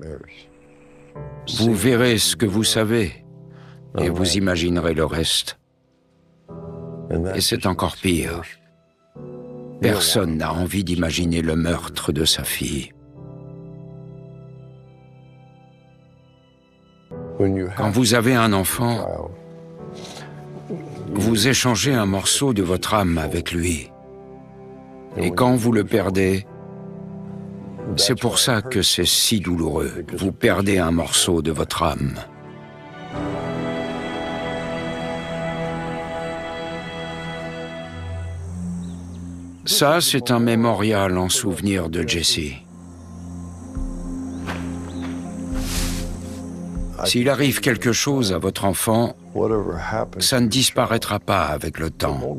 vous verrez ce que vous savez et vous imaginerez le reste. Et c'est encore pire. Personne n'a envie d'imaginer le meurtre de sa fille. Quand vous avez un enfant, vous échangez un morceau de votre âme avec lui. Et quand vous le perdez, c'est pour ça que c'est si douloureux. Vous perdez un morceau de votre âme. Ça, c'est un mémorial en souvenir de Jesse. S'il arrive quelque chose à votre enfant, ça ne disparaîtra pas avec le temps,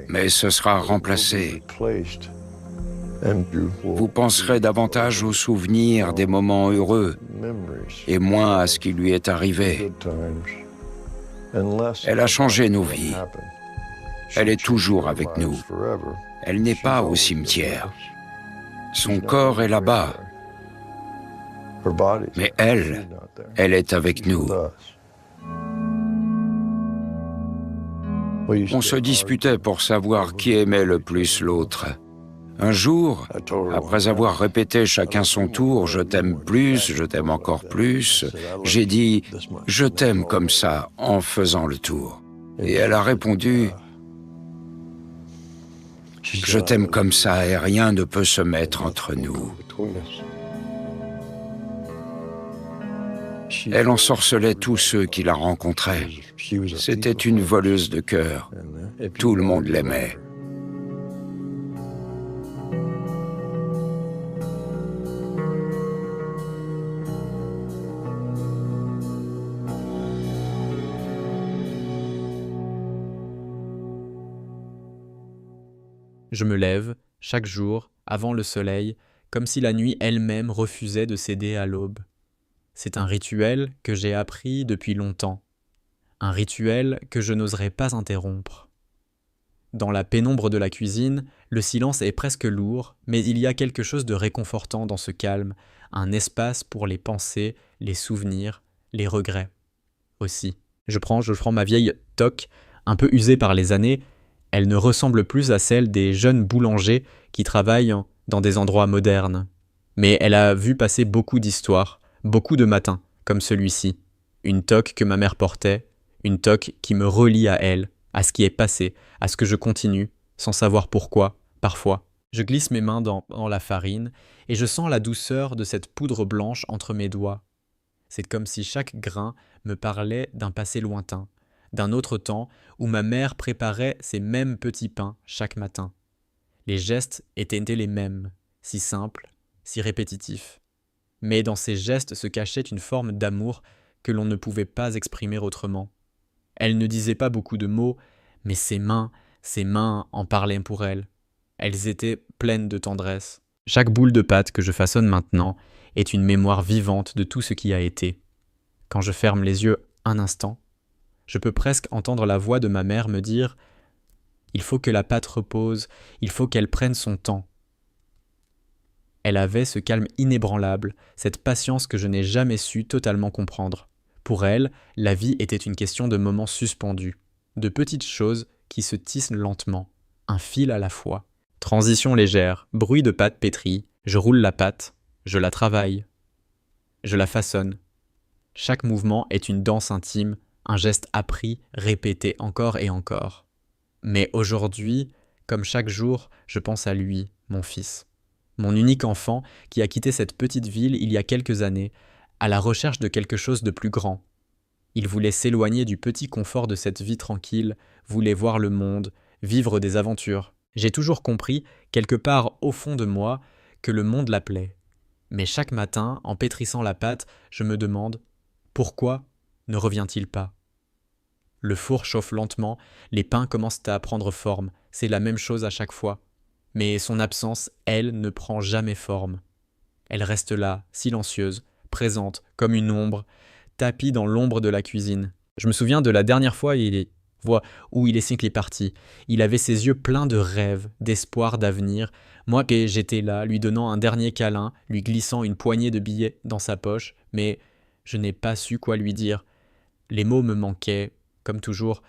mais ce sera remplacé. Vous penserez davantage aux souvenirs des moments heureux et moins à ce qui lui est arrivé. Elle a changé nos vies. Elle est toujours avec nous. Elle n'est pas au cimetière. Son corps est là-bas. Mais elle est avec nous. On se disputait pour savoir qui aimait le plus l'autre. Un jour, après avoir répété chacun son tour, « Je t'aime plus, je t'aime encore plus », j'ai dit « Je t'aime comme ça » en faisant le tour. Et elle a répondu « Je t'aime comme ça et rien ne peut se mettre entre nous ». Elle ensorcelait tous ceux qui la rencontraient. C'était une voleuse de cœur. Tout le monde l'aimait. Je me lève, chaque jour, avant le soleil, comme si la nuit elle-même refusait de céder à l'aube. C'est un rituel que j'ai appris depuis longtemps. Un rituel que je n'oserais pas interrompre. Dans la pénombre de la cuisine, le silence est presque lourd, mais il y a quelque chose de réconfortant dans ce calme, un espace pour les pensées, les souvenirs, les regrets. Aussi, je prends ma vieille toque, un peu usée par les années. Elle ne ressemble plus à celle des jeunes boulangers qui travaillent dans des endroits modernes. Mais elle a vu passer beaucoup d'histoires, beaucoup de matins, comme celui-ci. Une toque que ma mère portait, une toque qui me relie à elle, à ce qui est passé, à ce que je continue, sans savoir pourquoi, parfois. Je glisse mes mains dans la farine et je sens la douceur de cette poudre blanche entre mes doigts. C'est comme si chaque grain me parlait d'un passé lointain, d'un autre temps où ma mère préparait ces mêmes petits pains chaque matin. Les gestes étaient les mêmes, si simples, si répétitifs. Mais dans ces gestes se cachait une forme d'amour que l'on ne pouvait pas exprimer autrement. Elle ne disait pas beaucoup de mots, mais ses mains en parlaient pour elle. Elles étaient pleines de tendresse. Chaque boule de pâte que je façonne maintenant est une mémoire vivante de tout ce qui a été. Quand je ferme les yeux un instant, je peux presque entendre la voix de ma mère me dire « Il faut que la pâte repose, il faut qu'elle prenne son temps ». Elle avait ce calme inébranlable, cette patience que je n'ai jamais su totalement comprendre. Pour elle, la vie était une question de moments suspendus, de petites choses qui se tissent lentement, un fil à la fois. Transition légère, bruit de pâte pétrie, je roule la pâte, je la travaille, je la façonne. Chaque mouvement est une danse intime, un geste appris, répété encore et encore. Mais aujourd'hui, comme chaque jour, je pense à lui, mon fils. Mon unique enfant qui a quitté cette petite ville il y a quelques années, à la recherche de quelque chose de plus grand. Il voulait s'éloigner du petit confort de cette vie tranquille, voulait voir le monde, vivre des aventures. J'ai toujours compris, quelque part au fond de moi, que le monde l'appelait, Mais chaque matin, en pétrissant la pâte, je me demande « Pourquoi ne revient-il pas ?» Le four chauffe lentement, les pains commencent à prendre forme, c'est la même chose à chaque fois. Mais son absence, elle, ne prend jamais forme. Elle reste là, silencieuse, présente, comme une ombre, tapie dans l'ombre de la cuisine. Je me souviens de la dernière fois où il est parti. Il avait ses yeux pleins de rêves, d'espoir, d'avenir. Moi, j'étais là, lui donnant un dernier câlin, lui glissant une poignée de billets dans sa poche, mais je n'ai pas su quoi lui dire. Les mots me manquaient, comme toujours,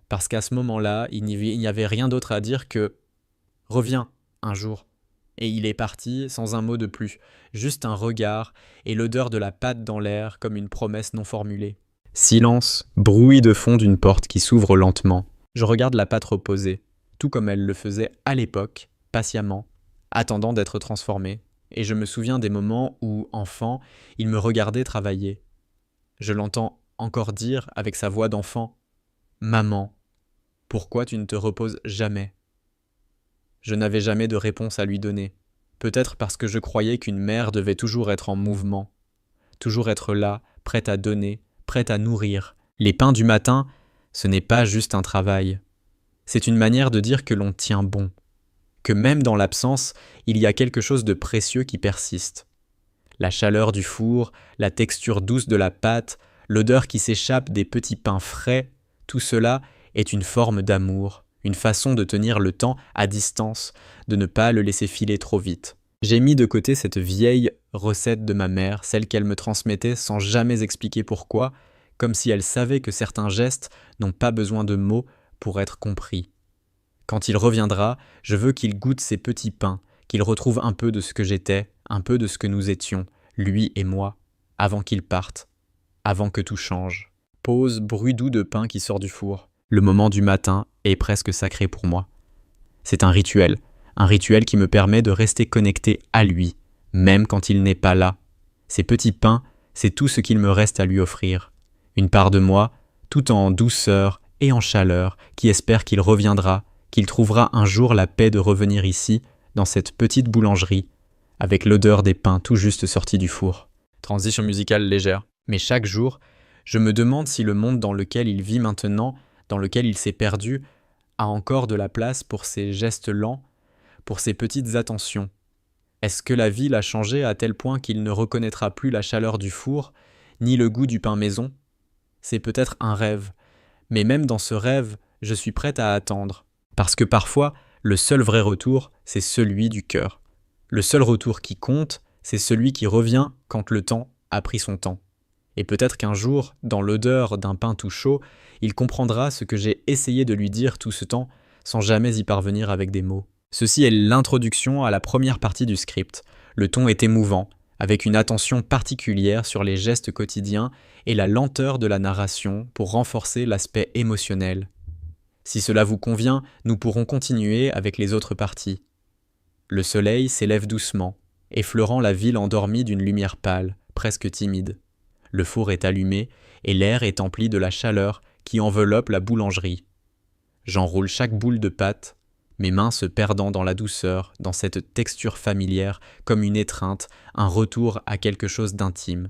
parce qu'à ce moment-là, il n'y avait rien d'autre à dire que « Reviens, un jour ». Et il est parti sans un mot de plus, juste un regard et l'odeur de la pâte dans l'air comme une promesse non formulée. Silence, bruit de fond d'une porte qui s'ouvre lentement. Je regarde la pâte reposer, tout comme elle le faisait à l'époque, patiemment, attendant d'être transformée. Et je me souviens des moments où, enfant, il me regardait travailler. Je l'entends encore dire avec sa voix d'enfant « Maman, pourquoi tu ne te reposes jamais ?» Je n'avais jamais de réponse à lui donner. Peut-être parce que je croyais qu'une mère devait toujours être en mouvement, toujours être là, prête à donner, prête à nourrir. Les pains du matin, ce n'est pas juste un travail. C'est une manière de dire que l'on tient bon, que même dans l'absence, il y a quelque chose de précieux qui persiste. La chaleur du four, la texture douce de la pâte, l'odeur qui s'échappe des petits pains frais, tout cela est une forme d'amour. Une façon de tenir le temps à distance, de ne pas le laisser filer trop vite. J'ai mis de côté cette vieille recette de ma mère, celle qu'elle me transmettait sans jamais expliquer pourquoi, comme si elle savait que certains gestes n'ont pas besoin de mots pour être compris. Quand il reviendra, je veux qu'il goûte ces petits pains, qu'il retrouve un peu de ce que j'étais, un peu de ce que nous étions, lui et moi, avant qu'il parte, avant que tout change. Pause, bruit doux de pain qui sort du four. Le moment du matin est presque sacré pour moi. C'est un rituel qui me permet de rester connecté à lui, même quand il n'est pas là. Ces petits pains, c'est tout ce qu'il me reste à lui offrir. Une part de moi, tout en douceur et en chaleur, qui espère qu'il reviendra, qu'il trouvera un jour la paix de revenir ici, dans cette petite boulangerie, avec l'odeur des pains tout juste sortis du four. Transition musicale légère. Mais chaque jour, je me demande si le monde dans lequel il vit maintenant, dans lequel il s'est perdu, a encore de la place pour ces gestes lents, pour ces petites attentions. Est-ce que la vie l'a changé à tel point qu'il ne reconnaîtra plus la chaleur du four, ni le goût du pain maison ? C'est peut-être un rêve, mais même dans ce rêve, je suis prête à attendre. Parce que parfois, le seul vrai retour, c'est celui du cœur. Le seul retour qui compte, c'est celui qui revient quand le temps a pris son temps. Et peut-être qu'un jour, dans l'odeur d'un pain tout chaud, il comprendra ce que j'ai essayé de lui dire tout ce temps, sans jamais y parvenir avec des mots. Ceci est l'introduction à la première partie du script. Le ton est émouvant, avec une attention particulière sur les gestes quotidiens et la lenteur de la narration pour renforcer l'aspect émotionnel. Si cela vous convient, nous pourrons continuer avec les autres parties. Le soleil s'élève doucement, effleurant la ville endormie d'une lumière pâle, presque timide. Le four est allumé et l'air est empli de la chaleur qui enveloppe la boulangerie. J'enroule chaque boule de pâte, mes mains se perdant dans la douceur, dans cette texture familière, comme une étreinte, un retour à quelque chose d'intime.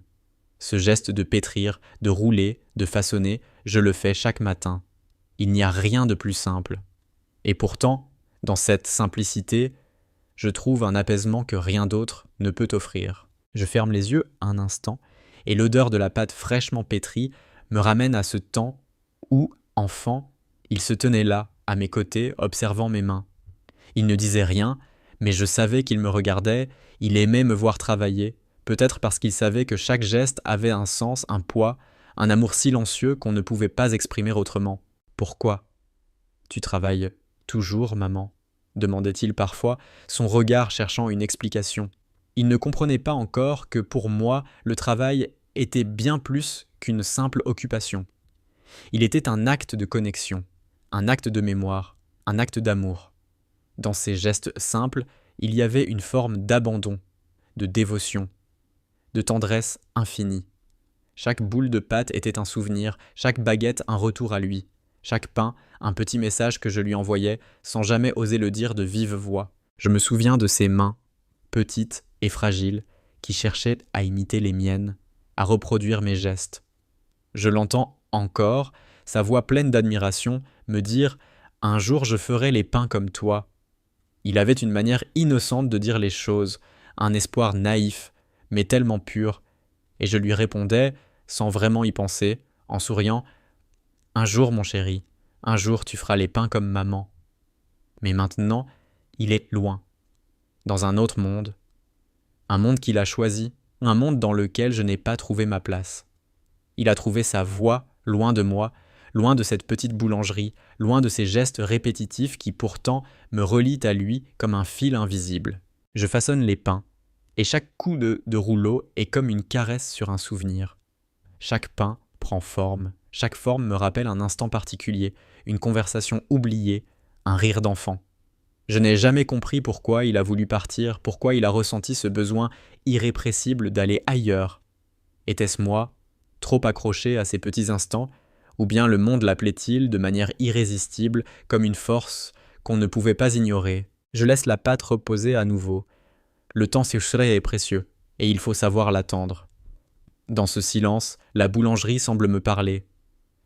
Ce geste de pétrir, de rouler, de façonner, je le fais chaque matin. Il n'y a rien de plus simple. Et pourtant, dans cette simplicité, je trouve un apaisement que rien d'autre ne peut offrir. Je ferme les yeux un instant, et l'odeur de la pâte fraîchement pétrie me ramène à ce temps où, enfant, il se tenait là, à mes côtés, observant mes mains. Il ne disait rien, mais je savais qu'il me regardait, il aimait me voir travailler, peut-être parce qu'il savait que chaque geste avait un sens, un poids, un amour silencieux qu'on ne pouvait pas exprimer autrement. « Pourquoi ? Tu travailles toujours, maman ?» demandait-il parfois, son regard cherchant une explication. Il ne comprenait pas encore que pour moi, le travail était bien plus qu'une simple occupation. Il était un acte de connexion, un acte de mémoire, un acte d'amour. Dans ces gestes simples, il y avait une forme d'abandon, de dévotion, de tendresse infinie. Chaque boule de pâte était un souvenir, chaque baguette un retour à lui, chaque pain un petit message que je lui envoyais sans jamais oser le dire de vive voix. Je me souviens de ses mains, petites et fragiles, qui cherchait à imiter les miennes, à reproduire mes gestes. Je l'entends encore, sa voix pleine d'admiration, me dire « Un jour je ferai les pains comme toi ». Il avait une manière innocente de dire les choses, un espoir naïf, mais tellement pur, et je lui répondais, sans vraiment y penser, en souriant « Un jour, mon chéri, un jour tu feras les pains comme maman. » Mais maintenant, il est loin, dans un autre monde, un monde qu'il a choisi, un monde dans lequel je n'ai pas trouvé ma place. Il a trouvé sa voie loin de moi, loin de cette petite boulangerie, loin de ces gestes répétitifs qui pourtant me relient à lui comme un fil invisible. Je façonne les pains, et chaque coup de rouleau est comme une caresse sur un souvenir. Chaque pain prend forme, chaque forme me rappelle un instant particulier, une conversation oubliée, un rire d'enfant. Je n'ai jamais compris pourquoi il a voulu partir, pourquoi il a ressenti ce besoin irrépressible d'aller ailleurs. Était-ce moi, trop accroché à ces petits instants, ou bien le monde l'appelait-il de manière irrésistible, comme une force qu'on ne pouvait pas ignorer? Je laisse la pâte reposer à nouveau. Le temps sécherait est précieux, et il faut savoir l'attendre. Dans ce silence, la boulangerie semble me parler.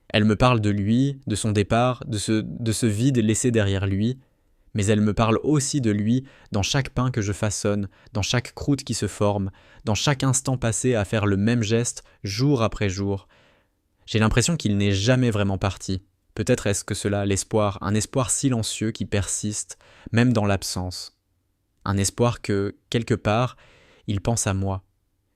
Elle me parle de lui, de son départ, de ce vide laissé derrière lui, mais elle me parle aussi de lui dans chaque pain que je façonne, dans chaque croûte qui se forme, dans chaque instant passé à faire le même geste jour après jour. J'ai l'impression qu'il n'est jamais vraiment parti. Peut-être est-ce que cela l'espoir, un espoir silencieux qui persiste, même dans l'absence. Un espoir que, quelque part, il pense à moi,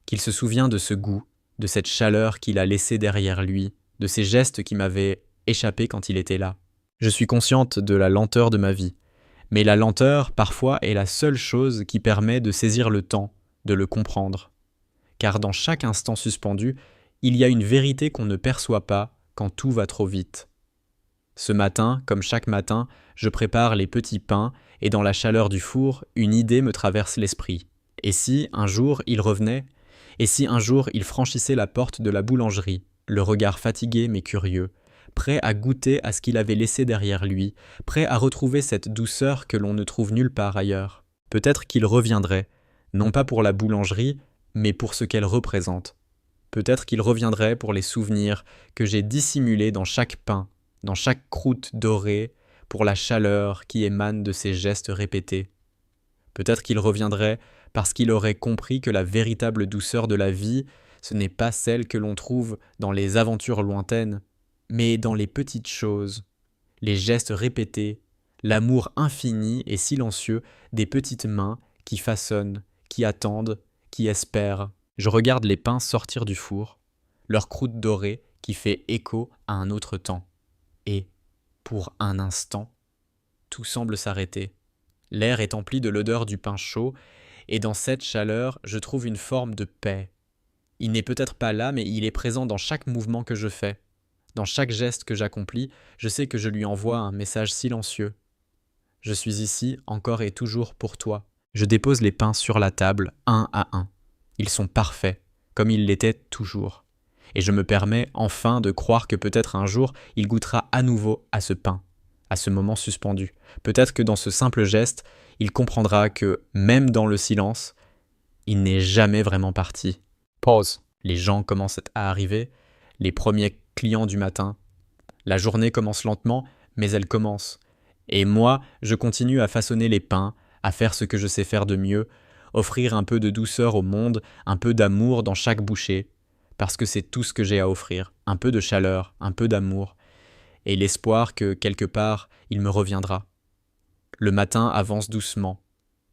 qu'il se souvient de ce goût, de cette chaleur qu'il a laissée derrière lui, de ces gestes qui m'avaient échappé quand il était là. Je suis consciente de la lenteur de ma vie, mais la lenteur, parfois, est la seule chose qui permet de saisir le temps, de le comprendre. Car dans chaque instant suspendu, il y a une vérité qu'on ne perçoit pas quand tout va trop vite. Ce matin, comme chaque matin, je prépare les petits pains et dans la chaleur du four, une idée me traverse l'esprit. Et si, un jour, il revenait? Et si, un jour, il franchissait la porte de la boulangerie, le regard fatigué mais curieux, prêt à goûter à ce qu'il avait laissé derrière lui, prêt à retrouver cette douceur que l'on ne trouve nulle part ailleurs? Peut-être qu'il reviendrait, non pas pour la boulangerie, mais pour ce qu'elle représente. Peut-être qu'il reviendrait pour les souvenirs que j'ai dissimulés dans chaque pain, dans chaque croûte dorée, pour la chaleur qui émane de ces gestes répétés. Peut-être qu'il reviendrait parce qu'il aurait compris que la véritable douceur de la vie, ce n'est pas celle que l'on trouve dans les aventures lointaines, mais dans les petites choses, les gestes répétés, l'amour infini et silencieux des petites mains qui façonnent, qui attendent, qui espèrent. Je regarde les pains sortir du four, leur croûte dorée qui fait écho à un autre temps. Et, pour un instant, tout semble s'arrêter. L'air est empli de l'odeur du pain chaud, et dans cette chaleur, je trouve une forme de paix. Il n'est peut-être pas là, mais il est présent dans chaque mouvement que je fais. Dans chaque geste que j'accomplis, je sais que je lui envoie un message silencieux. Je suis ici encore et toujours pour toi. Je dépose les pains sur la table, un à un. Ils sont parfaits, comme ils l'étaient toujours. Et je me permets enfin de croire que peut-être un jour, il goûtera à nouveau à ce pain, à ce moment suspendu. Peut-être que dans ce simple geste, il comprendra que, même dans le silence, il n'est jamais vraiment parti. Pause. Les gens commencent à arriver, les premiers clients du matin. La journée commence lentement, mais elle commence. Et moi, je continue à façonner les pains, à faire ce que je sais faire de mieux, offrir un peu de douceur au monde, un peu d'amour dans chaque bouchée, parce que c'est tout ce que j'ai à offrir, un peu de chaleur, un peu d'amour, et l'espoir que, quelque part, il me reviendra. Le matin avance doucement.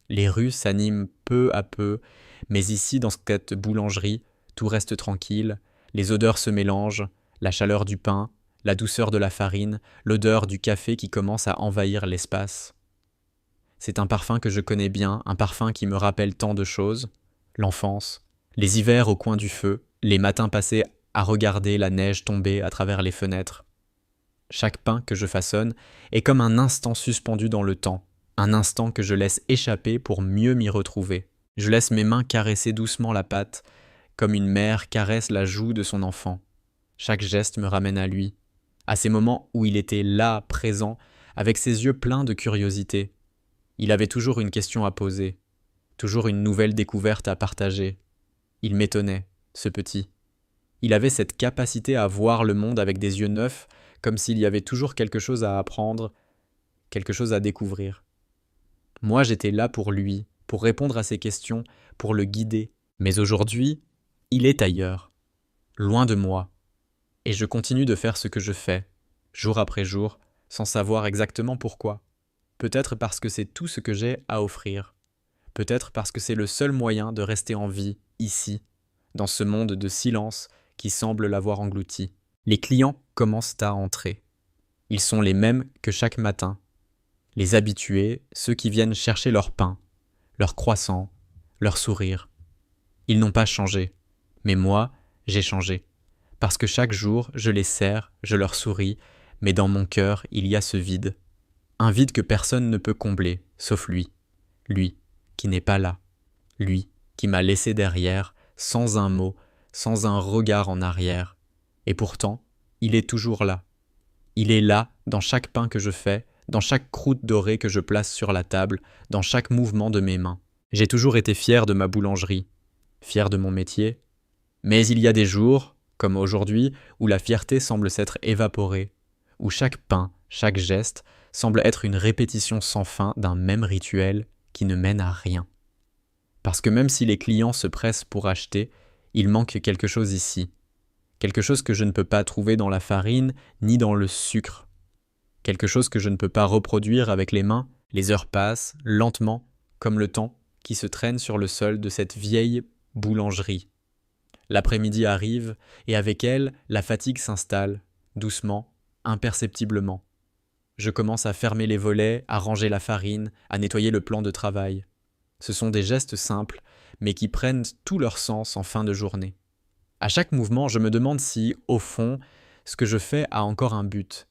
Les rues s'animent peu à peu, mais ici, dans cette boulangerie, tout reste tranquille, les odeurs se mélangent, la chaleur du pain, la douceur de la farine, l'odeur du café qui commence à envahir l'espace. C'est un parfum que je connais bien, un parfum qui me rappelle tant de choses. L'enfance, les hivers au coin du feu, les matins passés à regarder la neige tomber à travers les fenêtres. Chaque pain que je façonne est comme un instant suspendu dans le temps, un instant que je laisse échapper pour mieux m'y retrouver. Je laisse mes mains caresser doucement la pâte, comme une mère caresse la joue de son enfant. Chaque geste me ramène à lui, à ces moments où il était là, présent, avec ses yeux pleins de curiosité. Il avait toujours une question à poser, toujours une nouvelle découverte à partager. Il m'étonnait, ce petit. Il avait cette capacité à voir le monde avec des yeux neufs, comme s'il y avait toujours quelque chose à apprendre, quelque chose à découvrir. Moi, j'étais là pour lui, pour répondre à ses questions, pour le guider. Mais aujourd'hui, il est ailleurs, loin de moi. Et je continue de faire ce que je fais, jour après jour, sans savoir exactement pourquoi. Peut-être parce que c'est tout ce que j'ai à offrir. Peut-être parce que c'est le seul moyen de rester en vie, ici, dans ce monde de silence qui semble l'avoir englouti. Les clients commencent à entrer. Ils sont les mêmes que chaque matin. Les habitués, ceux qui viennent chercher leur pain, leur croissant, leur sourire. Ils n'ont pas changé, mais moi, j'ai changé. Parce que chaque jour, je les sers, je leur souris, mais dans mon cœur, il y a ce vide. Un vide que personne ne peut combler, sauf lui. Lui, qui n'est pas là. Lui, qui m'a laissé derrière, sans un mot, sans un regard en arrière. Et pourtant, il est toujours là. Il est là, dans chaque pain que je fais, dans chaque croûte dorée que je place sur la table, dans chaque mouvement de mes mains. J'ai toujours été fier de ma boulangerie, fier de mon métier. Mais il y a des jours, comme aujourd'hui, où la fierté semble s'être évaporée, où chaque pain, chaque geste, semble être une répétition sans fin d'un même rituel qui ne mène à rien. Parce que même si les clients se pressent pour acheter, il manque quelque chose ici. Quelque chose que je ne peux pas trouver dans la farine ni dans le sucre. Quelque chose que je ne peux pas reproduire avec les mains. Les heures passent, lentement, comme le temps qui se traîne sur le sol de cette vieille boulangerie. L'après-midi arrive, et avec elle, la fatigue s'installe, doucement, imperceptiblement. Je commence à fermer les volets, à ranger la farine, à nettoyer le plan de travail. Ce sont des gestes simples, mais qui prennent tout leur sens en fin de journée. À chaque mouvement, je me demande si, au fond, ce que je fais a encore un but.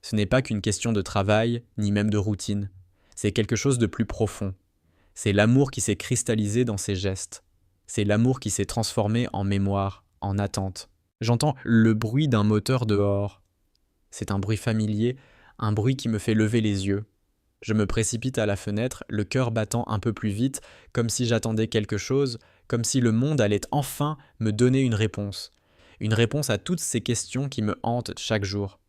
Ce n'est pas qu'une question de travail, ni même de routine. C'est quelque chose de plus profond. C'est l'amour qui s'est cristallisé dans ces gestes. C'est l'amour qui s'est transformé en mémoire, en attente. J'entends le bruit d'un moteur dehors. C'est un bruit familier, un bruit qui me fait lever les yeux. Je me précipite à la fenêtre, le cœur battant un peu plus vite, comme si j'attendais quelque chose, comme si le monde allait enfin me donner une réponse à toutes ces questions qui me hantent chaque jour.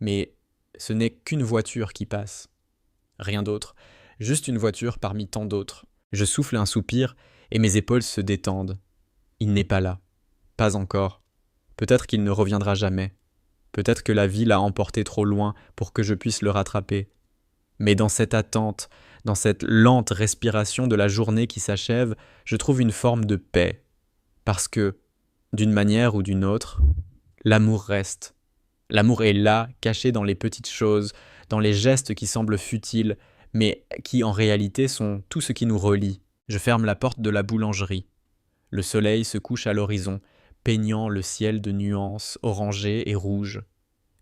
Mais ce n'est qu'une voiture qui passe. Rien d'autre, juste une voiture parmi tant d'autres. Je souffle un soupir et mes épaules se détendent. Il n'est pas là. Pas encore. Peut-être qu'il ne reviendra jamais. Peut-être que la vie l'a emporté trop loin pour que je puisse le rattraper. Mais dans cette attente, dans cette lente respiration de la journée qui s'achève, je trouve une forme de paix. Parce que, d'une manière ou d'une autre, l'amour reste. L'amour est là, caché dans les petites choses, dans les gestes qui semblent futiles, mais qui en réalité sont tout ce qui nous relie. Je ferme la porte de la boulangerie. Le soleil se couche à l'horizon, peignant le ciel de nuances orangées et rouges.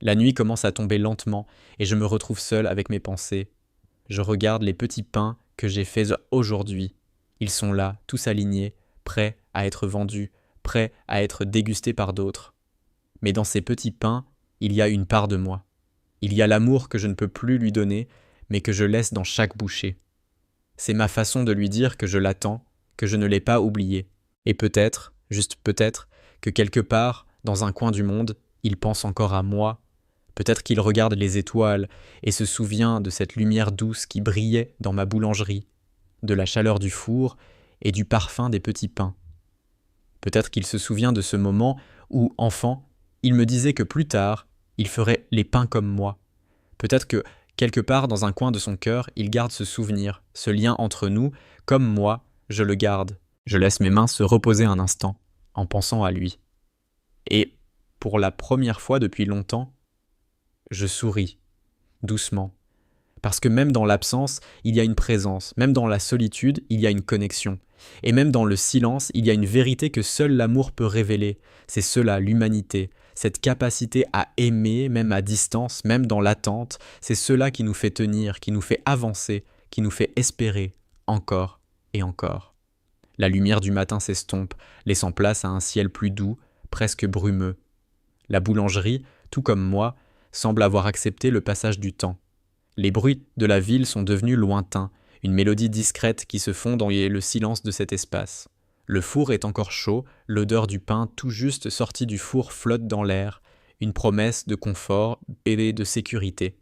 La nuit commence à tomber lentement et je me retrouve seul avec mes pensées. Je regarde les petits pains que j'ai faits aujourd'hui. Ils sont là, tous alignés, prêts à être vendus, prêts à être dégustés par d'autres. Mais dans ces petits pains, il y a une part de moi. Il y a l'amour que je ne peux plus lui donner, mais que je laisse dans chaque bouchée. C'est ma façon de lui dire que je l'attends, que je ne l'ai pas oublié. Et peut-être, juste peut-être, que quelque part, dans un coin du monde, il pense encore à moi. Peut-être qu'il regarde les étoiles et se souvient de cette lumière douce qui brillait dans ma boulangerie, de la chaleur du four et du parfum des petits pains. Peut-être qu'il se souvient de ce moment où, enfant, il me disait que plus tard, il ferait les pains comme moi. Peut-être que, quelque part dans un coin de son cœur, il garde ce souvenir, ce lien entre nous, comme moi, je le garde. Je laisse mes mains se reposer un instant, en pensant à lui. Et, pour la première fois depuis longtemps, je souris, doucement. Parce que même dans l'absence, il y a une présence, même dans la solitude, il y a une connexion. Et même dans le silence, il y a une vérité que seul l'amour peut révéler. C'est cela, l'humanité, cette capacité à aimer, même à distance, même dans l'attente. C'est cela qui nous fait tenir, qui nous fait avancer, qui nous fait espérer, encore et encore. La lumière du matin s'estompe, laissant place à un ciel plus doux, presque brumeux. La boulangerie, tout comme moi, semble avoir accepté le passage du temps. Les bruits de la ville sont devenus lointains, une mélodie discrète qui se fond dans le silence de cet espace. Le four est encore chaud, l'odeur du pain tout juste sorti du four flotte dans l'air, une promesse de confort et de sécurité.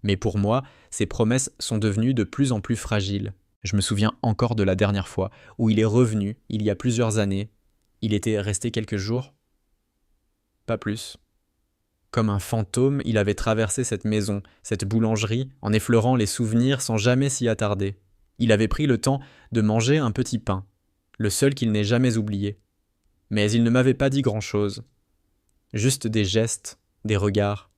Mais pour moi, ces promesses sont devenues de plus en plus fragiles. Je me souviens encore de la dernière fois où il est revenu, il y a plusieurs années. Il était resté quelques jours, pas plus. Comme un fantôme, il avait traversé cette maison, cette boulangerie, en effleurant les souvenirs sans jamais s'y attarder. Il avait pris le temps de manger un petit pain, le seul qu'il n'ait jamais oublié. Mais il ne m'avait pas dit grand-chose. Juste des gestes, des regards,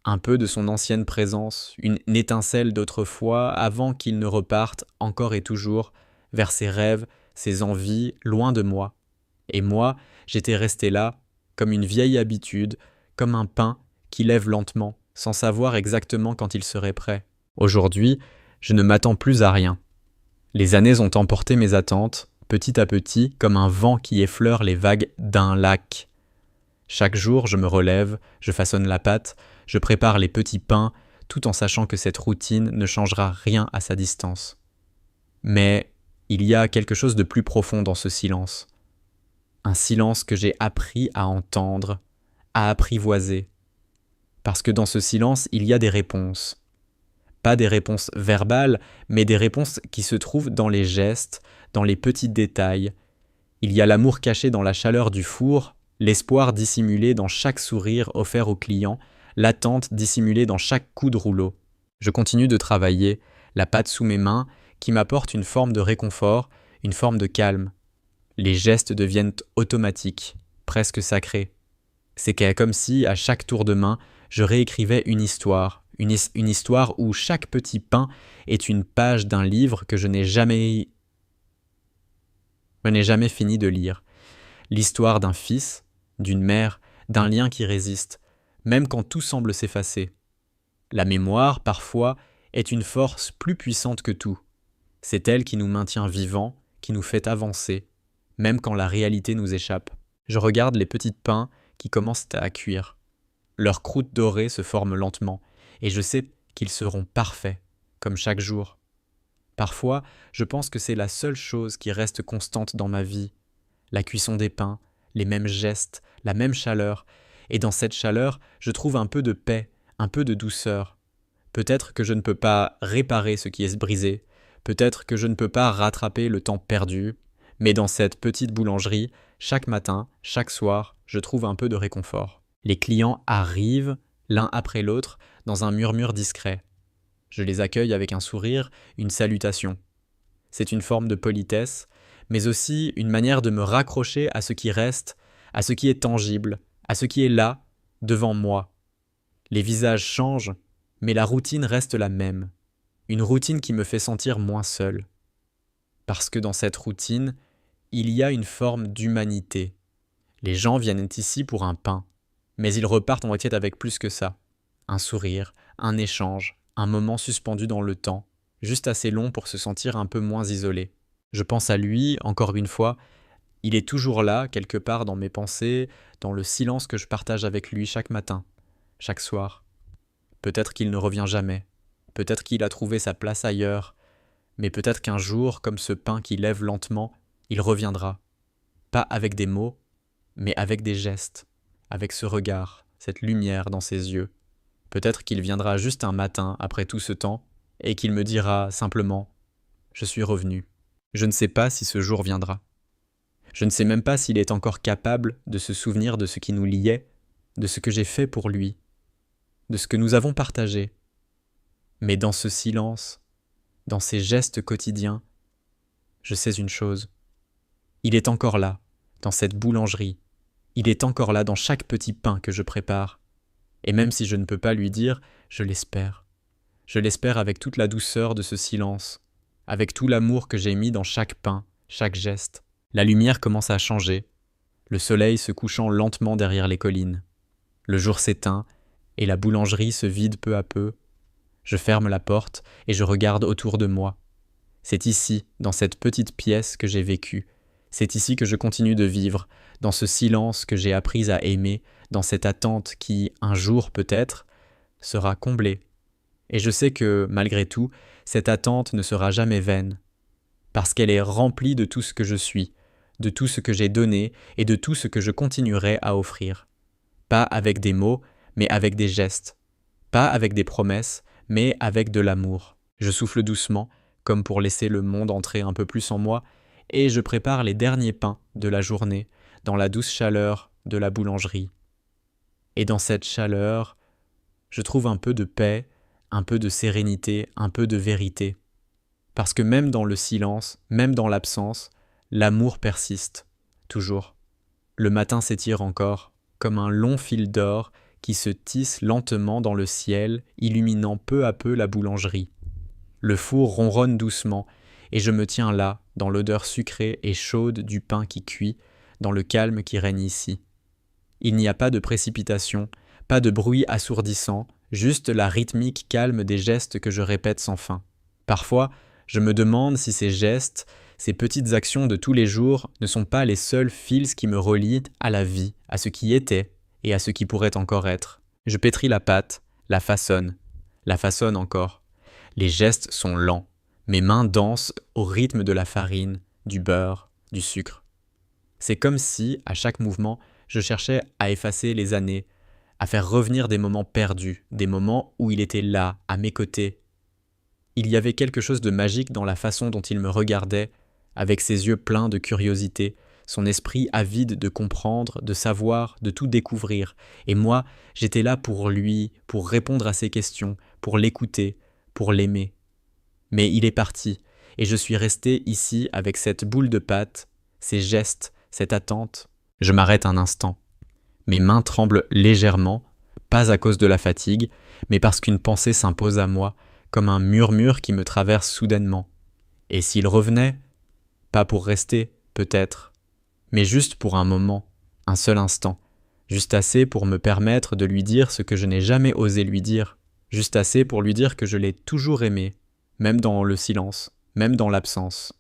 un peu de son ancienne présence, une étincelle d'autrefois avant qu'il ne reparte encore et toujours vers ses rêves, ses envies, loin de moi. Et moi, j'étais resté là, comme une vieille habitude, comme un pain qui lève lentement, sans savoir exactement quand il serait prêt. Aujourd'hui, je ne m'attends plus à rien. Les années ont emporté mes attentes, petit à petit, comme un vent qui effleure les vagues d'un lac. Chaque jour, je me relève, je façonne la pâte, je prépare les petits pains, tout en sachant que cette routine ne changera rien à sa distance. Mais il y a quelque chose de plus profond dans ce silence. Un silence que j'ai appris à entendre, à apprivoiser. Parce que dans ce silence, il y a des réponses. Pas des réponses verbales, mais des réponses qui se trouvent dans les gestes, dans les petits détails. Il y a l'amour caché dans la chaleur du four, l'espoir dissimulé dans chaque sourire offert au client, l'attente dissimulée dans chaque coup de rouleau. Je continue de travailler, la pâte sous mes mains, qui m'apporte une forme de réconfort, une forme de calme. Les gestes deviennent automatiques, presque sacrés. C'est comme si, à chaque tour de main, je réécrivais une histoire où chaque petit pain est une page d'un livre que je n'ai jamais fini de lire. L'histoire d'un fils, d'une mère, d'un lien qui résiste, même quand tout semble s'effacer. La mémoire, parfois, est une force plus puissante que tout. C'est elle qui nous maintient vivants, qui nous fait avancer, même quand la réalité nous échappe. Je regarde les petits pains qui commencent à cuire. Leur croûte dorée se forme lentement, et je sais qu'ils seront parfaits, comme chaque jour. Parfois, je pense que c'est la seule chose qui reste constante dans ma vie. La cuisson des pains, les mêmes gestes, la même chaleur, et dans cette chaleur, je trouve un peu de paix, un peu de douceur. Peut-être que je ne peux pas réparer ce qui est brisé, peut-être que je ne peux pas rattraper le temps perdu, mais dans cette petite boulangerie, chaque matin, chaque soir, je trouve un peu de réconfort. Les clients arrivent, l'un après l'autre, dans un murmure discret. Je les accueille avec un sourire, une salutation. C'est une forme de politesse, mais aussi une manière de me raccrocher à ce qui reste, à ce qui est tangible, à ce qui est là, devant moi. Les visages changent, mais la routine reste la même. Une routine qui me fait sentir moins seul. Parce que dans cette routine, il y a une forme d'humanité. Les gens viennent ici pour un pain, mais ils repartent en requête avec plus que ça. Un sourire, un échange, un moment suspendu dans le temps, juste assez long pour se sentir un peu moins isolé. Je pense à lui, encore une fois, il est toujours là, quelque part dans mes pensées, dans le silence que je partage avec lui chaque matin, chaque soir. Peut-être qu'il ne revient jamais, peut-être qu'il a trouvé sa place ailleurs, mais peut-être qu'un jour, comme ce pain qui lève lentement, il reviendra. Pas avec des mots, mais avec des gestes, avec ce regard, cette lumière dans ses yeux. Peut-être qu'il viendra juste un matin après tout ce temps, et qu'il me dira simplement « Je suis revenu ». Je ne sais pas si ce jour viendra. Je ne sais même pas s'il est encore capable de se souvenir de ce qui nous liait, de ce que j'ai fait pour lui, de ce que nous avons partagé. Mais dans ce silence, dans ces gestes quotidiens, je sais une chose. Il est encore là, dans cette boulangerie. Il est encore là dans chaque petit pain que je prépare. Et même si je ne peux pas lui dire, je l'espère. Je l'espère avec toute la douceur de ce silence, avec tout l'amour que j'ai mis dans chaque pain, chaque geste. La lumière commence à changer, le soleil se couchant lentement derrière les collines. Le jour s'éteint et la boulangerie se vide peu à peu. Je ferme la porte et je regarde autour de moi. C'est ici, dans cette petite pièce que j'ai vécue. C'est ici que je continue de vivre, dans ce silence que j'ai appris à aimer, dans cette attente qui, un jour peut-être, sera comblée. Et je sais que, malgré tout, cette attente ne sera jamais vaine, parce qu'elle est remplie de tout ce que je suis, de tout ce que j'ai donné et de tout ce que je continuerai à offrir. Pas avec des mots, mais avec des gestes. Pas avec des promesses, mais avec de l'amour. Je souffle doucement, comme pour laisser le monde entrer un peu plus en moi, et je prépare les derniers pains de la journée dans la douce chaleur de la boulangerie. Et dans cette chaleur, je trouve un peu de paix, un peu de sérénité, un peu de vérité. Parce que même dans le silence, même dans l'absence, l'amour persiste, toujours. Le matin s'étire encore, comme un long fil d'or qui se tisse lentement dans le ciel, illuminant peu à peu la boulangerie. Le four ronronne doucement, et je me tiens là, dans l'odeur sucrée et chaude du pain qui cuit, dans le calme qui règne ici. Il n'y a pas de précipitation, pas de bruit assourdissant, juste la rythmique calme des gestes que je répète sans fin. Parfois, je me demande si ces gestes, ces petites actions de tous les jours ne sont pas les seuls fils qui me relient à la vie, à ce qui était et à ce qui pourrait encore être. Je pétris la pâte, la façonne encore. Les gestes sont lents. Mes mains dansent au rythme de la farine, du beurre, du sucre. C'est comme si, à chaque mouvement, je cherchais à effacer les années, à faire revenir des moments perdus, des moments où il était là, à mes côtés. Il y avait quelque chose de magique dans la façon dont il me regardait, avec ses yeux pleins de curiosité, son esprit avide de comprendre, de savoir, de tout découvrir. Et moi, j'étais là pour lui, pour répondre à ses questions, pour l'écouter, pour l'aimer. Mais il est parti, et je suis resté ici avec cette boule de pâte, ces gestes, cette attente. Je m'arrête un instant. Mes mains tremblent légèrement, pas à cause de la fatigue, mais parce qu'une pensée s'impose à moi, comme un murmure qui me traverse soudainement. Et s'il revenait, pas pour rester, peut-être, mais juste pour un moment, un seul instant, juste assez pour me permettre de lui dire ce que je n'ai jamais osé lui dire, juste assez pour lui dire que je l'ai toujours aimé, même dans le silence, même dans l'absence.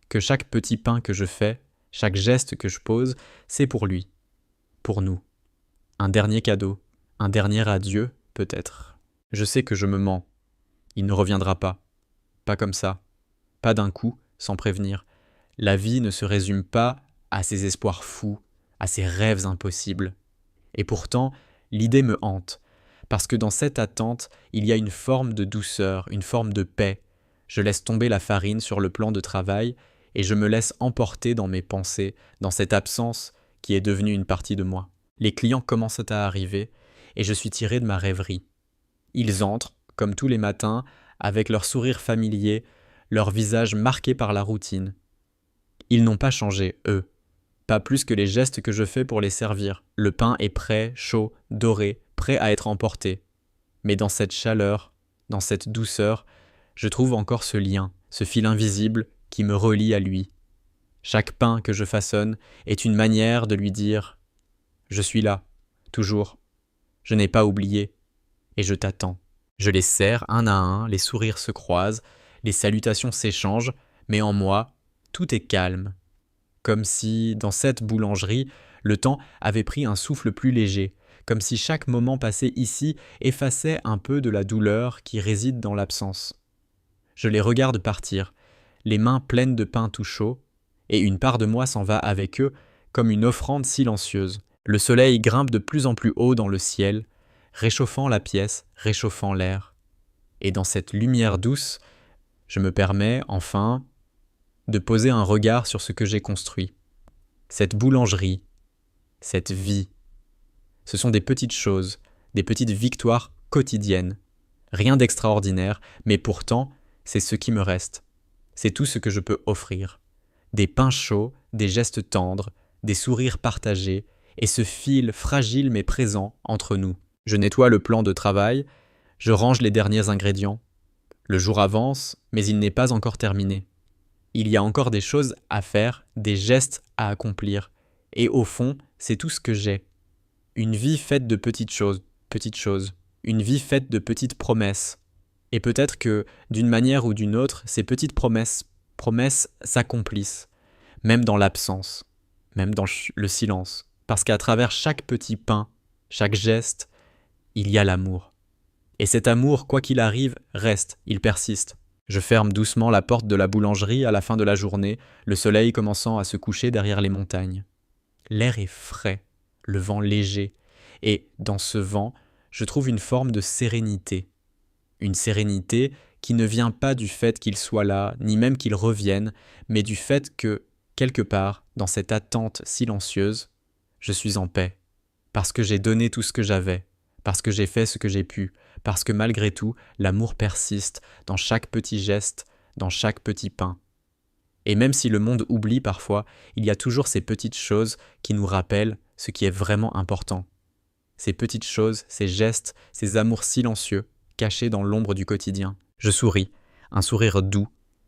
Que chaque petit pain que je fais, chaque geste que je pose, c'est pour lui, pour nous. Un dernier cadeau, un dernier adieu, peut-être. Je sais que je me mens. Il ne reviendra pas. Pas comme ça. Pas d'un coup, sans prévenir. La vie ne se résume pas à ses espoirs fous, à ses rêves impossibles. Et pourtant, l'idée me hante, parce que dans cette attente, il y a une forme de douceur, une forme de paix. Je laisse tomber la farine sur le plan de travail et je me laisse emporter dans mes pensées, dans cette absence qui est devenue une partie de moi. Les clients commencent à arriver et je suis tiré de ma rêverie. Ils entrent, comme tous les matins, avec leur sourire familier, leur visage marqué par la routine. Ils n'ont pas changé, eux. Pas plus que les gestes que je fais pour les servir. Le pain est prêt, chaud, doré, prêt à être emporté. Mais dans cette chaleur, dans cette douceur, je trouve encore ce lien, ce fil invisible qui me relie à lui. Chaque pain que je façonne est une manière de lui dire « Je suis là, toujours. Je n'ai pas oublié. Et je t'attends. » Je les serre un à un, les sourires se croisent, les salutations s'échangent, mais en moi, tout est calme. Comme si, dans cette boulangerie, le temps avait pris un souffle plus léger, comme si chaque moment passé ici effaçait un peu de la douleur qui réside dans l'absence. Je les regarde partir, les mains pleines de pain tout chaud, et une part de moi s'en va avec eux comme une offrande silencieuse. Le soleil grimpe de plus en plus haut dans le ciel, réchauffant la pièce, réchauffant l'air. Et dans cette lumière douce, je me permets, enfin, de poser un regard sur ce que j'ai construit. Cette boulangerie, cette vie. Ce sont des petites choses, des petites victoires quotidiennes. Rien d'extraordinaire, mais pourtant, c'est ce qui me reste. C'est tout ce que je peux offrir. Des pains chauds, des gestes tendres, des sourires partagés, et ce fil fragile mais présent entre nous. Je nettoie le plan de travail, je range les derniers ingrédients. Le jour avance, mais il n'est pas encore terminé. Il y a encore des choses à faire, des gestes à accomplir. Et au fond, c'est tout ce que j'ai. Une vie faite de petites choses. Une vie faite de petites promesses. Et peut-être que, d'une manière ou d'une autre, ces petites promesses s'accomplissent. Même dans l'absence, même dans le silence. Parce qu'à travers chaque petit pain, chaque geste, il y a l'amour. Et cet amour, quoi qu'il arrive, reste, il persiste. Je ferme doucement la porte de la boulangerie à la fin de la journée, le soleil commençant à se coucher derrière les montagnes. L'air est frais, le vent léger, et dans ce vent, je trouve une forme de sérénité. Une sérénité qui ne vient pas du fait qu'il soit là, ni même qu'il revienne, mais du fait que, quelque part, dans cette attente silencieuse, je suis en paix, parce que j'ai donné tout ce que j'avais, parce que j'ai fait ce que j'ai pu, parce que malgré tout, l'amour persiste dans chaque petit geste, dans chaque petit pain. Et même si le monde oublie parfois, il y a toujours ces petites choses qui nous rappellent ce qui est vraiment important. Ces petites choses, ces gestes, ces amours silencieux, cachés dans l'ombre du quotidien. Je souris, un sourire doux,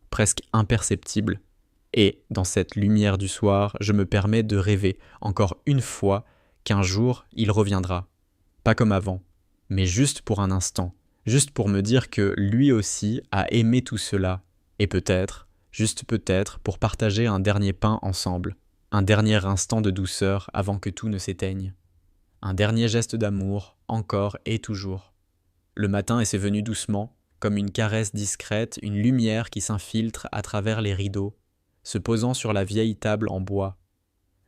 presque imperceptible, et dans cette lumière du soir, je me permets de rêver, encore une fois, qu'un jour, il reviendra. Pas comme avant, mais juste pour un instant, juste pour me dire que lui aussi a aimé tout cela, et peut-être, juste peut-être, pour partager un dernier pain ensemble, un dernier instant de douceur avant que tout ne s'éteigne. Un dernier geste d'amour, encore et toujours. Le matin et c'est venu doucement, comme une caresse discrète, une lumière qui s'infiltre à travers les rideaux, se posant sur la vieille table en bois.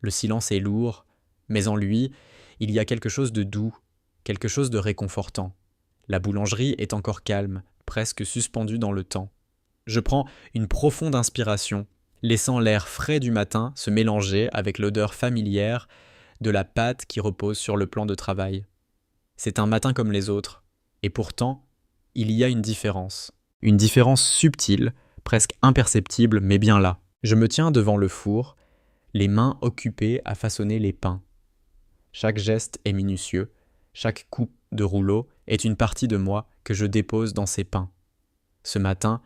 Le silence est lourd, mais en lui, il y a quelque chose de doux, quelque chose de réconfortant. La boulangerie est encore calme, presque suspendue dans le temps. Je prends une profonde inspiration, laissant l'air frais du matin se mélanger avec l'odeur familière de la pâte qui repose sur le plan de travail. C'est un matin comme les autres, et pourtant, il y a une différence subtile, presque imperceptible, mais bien là. Je me tiens devant le four, les mains occupées à façonner les pains. Chaque geste est minutieux, chaque coupe de rouleau est une partie de moi que je dépose dans ces pains. Ce matin,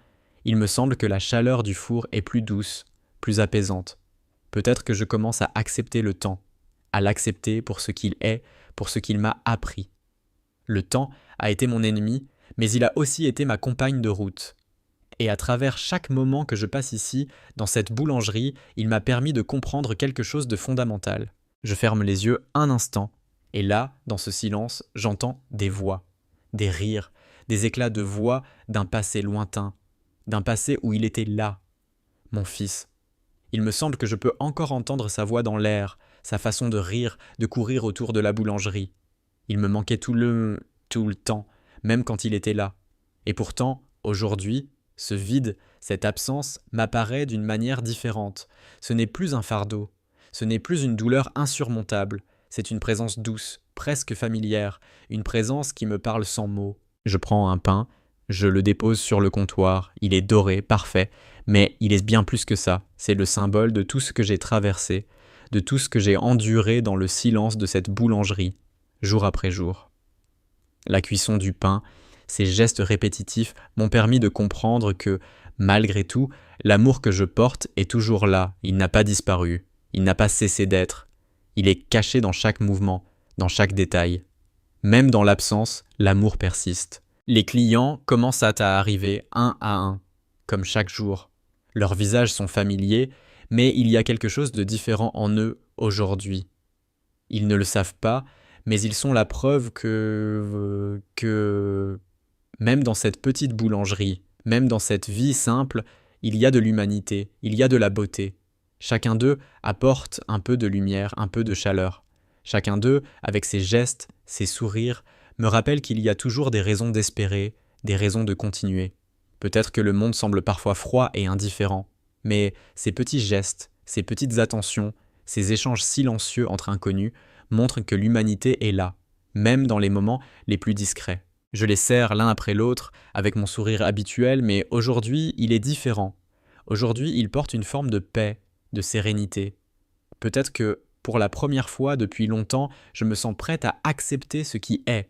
il me semble que la chaleur du four est plus douce, plus apaisante. Peut-être que je commence à accepter le temps, à l'accepter pour ce qu'il est, pour ce qu'il m'a appris. Le temps a été mon ennemi, mais il a aussi été ma compagne de route. Et à travers chaque moment que je passe ici, dans cette boulangerie, il m'a permis de comprendre quelque chose de fondamental. Je ferme les yeux un instant, et là, dans ce silence, j'entends des voix, des rires, des éclats de voix d'un passé lointain, d'un passé où il était là, mon fils. Il me semble que je peux encore entendre sa voix dans l'air, sa façon de rire, de courir autour de la boulangerie. Il me manquait tout le temps, même quand il était là. Et pourtant, aujourd'hui, ce vide, cette absence, m'apparaît d'une manière différente. Ce n'est plus un fardeau, ce n'est plus une douleur insurmontable, c'est une présence douce, presque familière, une présence qui me parle sans mots. Je prends un pain, je le dépose sur le comptoir, il est doré, parfait, mais il est bien plus que ça, c'est le symbole de tout ce que j'ai traversé, de tout ce que j'ai enduré dans le silence de cette boulangerie, jour après jour. La cuisson du pain, ces gestes répétitifs m'ont permis de comprendre que, malgré tout, l'amour que je porte est toujours là, il n'a pas disparu, il n'a pas cessé d'être, il est caché dans chaque mouvement, dans chaque détail. Même dans l'absence, l'amour persiste. Les clients commencent à arriver un à un, comme chaque jour. Leurs visages sont familiers, mais il y a quelque chose de différent en eux aujourd'hui. Ils ne le savent pas, mais ils sont la preuve que même dans cette petite boulangerie, même dans cette vie simple, il y a de l'humanité, il y a de la beauté. Chacun d'eux apporte un peu de lumière, un peu de chaleur. Chacun d'eux, avec ses gestes, ses sourires, me rappelle qu'il y a toujours des raisons d'espérer, des raisons de continuer. Peut-être que le monde semble parfois froid et indifférent, mais ces petits gestes, ces petites attentions, ces échanges silencieux entre inconnus montrent que l'humanité est là, même dans les moments les plus discrets. Je les serre l'un après l'autre avec mon sourire habituel, mais aujourd'hui, il est différent. Aujourd'hui, il porte une forme de paix, de sérénité. Peut-être que, pour la première fois depuis longtemps, je me sens prête à accepter ce qui est,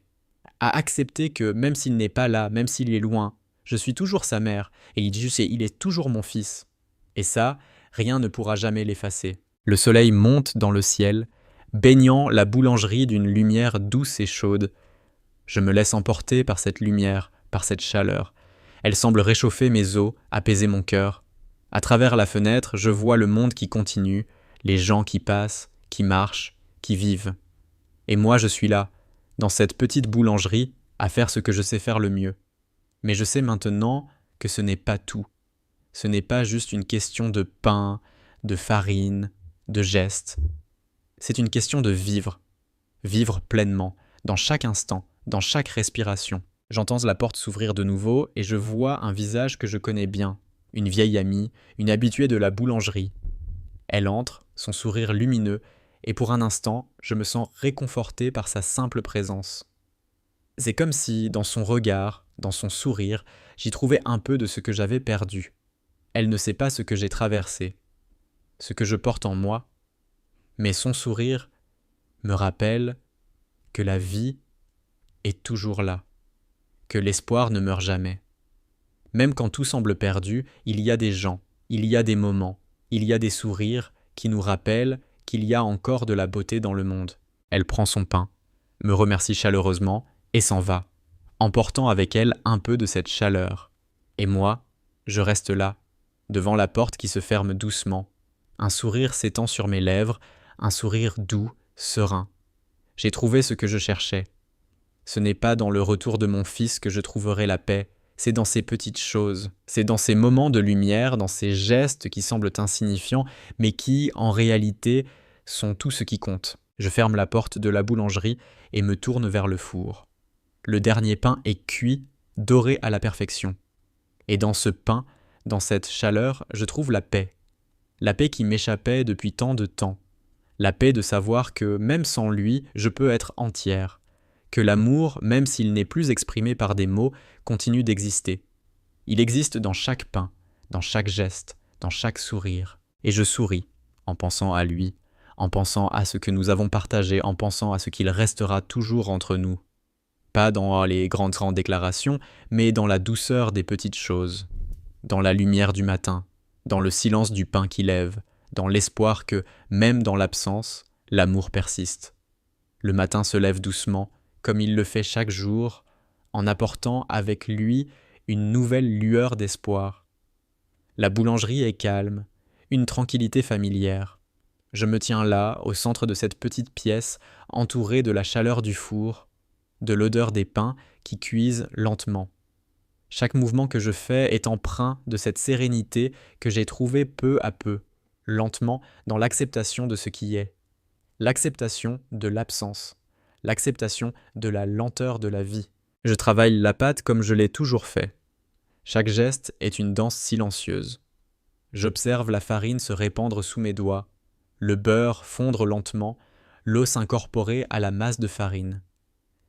à accepter que même s'il n'est pas là, même s'il est loin, je suis toujours sa mère, et il est toujours mon fils. Et ça, rien ne pourra jamais l'effacer. Le soleil monte dans le ciel, baignant la boulangerie d'une lumière douce et chaude. Je me laisse emporter par cette lumière, par cette chaleur. Elle semble réchauffer mes os, apaiser mon cœur. À travers la fenêtre, je vois le monde qui continue, les gens qui passent, qui marchent, qui vivent. Et moi, je suis là, dans cette petite boulangerie, à faire ce que je sais faire le mieux. Mais je sais maintenant que ce n'est pas tout. Ce n'est pas juste une question de pain, de farine, de gestes. C'est une question de vivre. Vivre pleinement, dans chaque instant, dans chaque respiration. J'entends la porte s'ouvrir de nouveau et je vois un visage que je connais bien. Une vieille amie, une habituée de la boulangerie. Elle entre, son sourire lumineux, et pour un instant, je me sens réconforté par sa simple présence. C'est comme si, dans son regard, dans son sourire, j'y trouvais un peu de ce que j'avais perdu. Elle ne sait pas ce que j'ai traversé, ce que je porte en moi, mais son sourire me rappelle que la vie est toujours là, que l'espoir ne meurt jamais. Même quand tout semble perdu, il y a des gens, il y a des moments, il y a des sourires qui nous rappellent qu'il y a encore de la beauté dans le monde. Elle prend son pain, me remercie chaleureusement et s'en va, emportant avec elle un peu de cette chaleur. Et moi, je reste là, devant la porte qui se ferme doucement. Un sourire s'étend sur mes lèvres, un sourire doux, serein. J'ai trouvé ce que je cherchais. Ce n'est pas dans le retour de mon fils que je trouverai la paix, c'est dans ces petites choses, c'est dans ces moments de lumière, dans ces gestes qui semblent insignifiants, mais qui, en réalité, sont tout ce qui compte. Je ferme la porte de la boulangerie et me tourne vers le four. Le dernier pain est cuit, doré à la perfection. Et dans ce pain, dans cette chaleur, je trouve la paix. La paix qui m'échappait depuis tant de temps. La paix de savoir que, même sans lui, je peux être entière. Que l'amour, même s'il n'est plus exprimé par des mots, continue d'exister. Il existe dans chaque pain, dans chaque geste, dans chaque sourire. Et je souris, en pensant à lui, en pensant à ce que nous avons partagé, en pensant à ce qu'il restera toujours entre nous. Pas dans les grandes déclarations, mais dans la douceur des petites choses, dans la lumière du matin, dans le silence du pain qui lève, dans l'espoir que, même dans l'absence, l'amour persiste. Le matin se lève doucement, comme il le fait chaque jour, en apportant avec lui une nouvelle lueur d'espoir. La boulangerie est calme, une tranquillité familière. Je me tiens là, au centre de cette petite pièce, entouré de la chaleur du four, de l'odeur des pains qui cuisent lentement. Chaque mouvement que je fais est empreint de cette sérénité que j'ai trouvée peu à peu, lentement, dans l'acceptation de ce qui est, l'acceptation de l'absence, l'acceptation de la lenteur de la vie. Je travaille la pâte comme je l'ai toujours fait. Chaque geste est une danse silencieuse. J'observe la farine se répandre sous mes doigts, le beurre fondre lentement, l'eau s'incorporer à la masse de farine.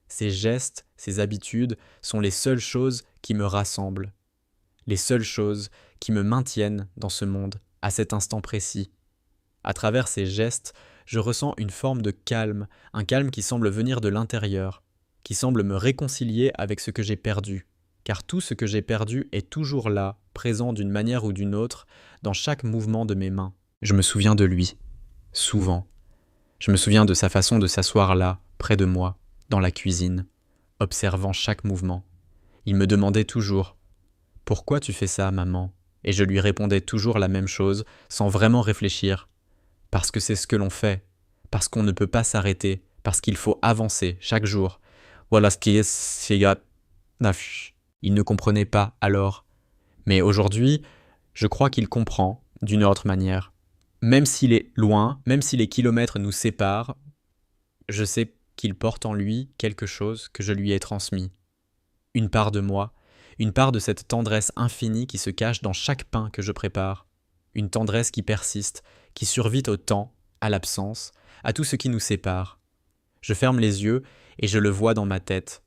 Ces gestes, ces habitudes sont les seules choses qui me rassemblent, les seules choses qui me maintiennent dans ce monde, à cet instant précis. À travers ces gestes, je ressens une forme de calme, un calme qui semble venir de l'intérieur, qui semble me réconcilier avec ce que j'ai perdu, car tout ce que j'ai perdu est toujours là, présent d'une manière ou d'une autre, dans chaque mouvement de mes mains. Je me souviens de lui, souvent. Je me souviens de sa façon de s'asseoir là, près de moi, dans la cuisine, observant chaque mouvement. Il me demandait toujours « Pourquoi tu fais ça, maman ?» Et je lui répondais toujours la même chose, sans vraiment réfléchir. Parce que c'est ce que l'on fait, parce qu'on ne peut pas s'arrêter, parce qu'il faut avancer chaque jour. Voilà ce qui est... Il ne comprenait pas alors. Mais aujourd'hui, je crois qu'il comprend d'une autre manière. Même s'il est loin, même si les kilomètres nous séparent, je sais qu'il porte en lui quelque chose que je lui ai transmis. Une part de moi, une part de cette tendresse infinie qui se cache dans chaque pain que je prépare. Une tendresse qui persiste, qui survit au temps, à l'absence, à tout ce qui nous sépare. Je ferme les yeux et je le vois dans ma tête.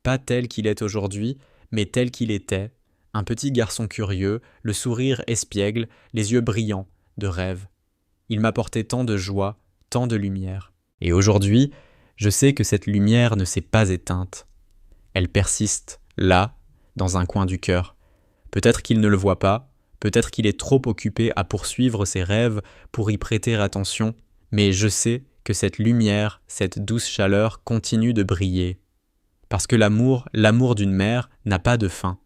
Pas tel qu'il est aujourd'hui, mais tel qu'il était, un petit garçon curieux, le sourire espiègle, les yeux brillants, de rêve. Il m'apportait tant de joie, tant de lumière. Et aujourd'hui, je sais que cette lumière ne s'est pas éteinte. Elle persiste, là, dans un coin du cœur. Peut-être qu'il ne le voit pas, peut-être qu'il est trop occupé à poursuivre ses rêves pour y prêter attention, mais je sais que cette lumière, cette douce chaleur continue de briller. Parce que l'amour d'une mère n'a pas de fin.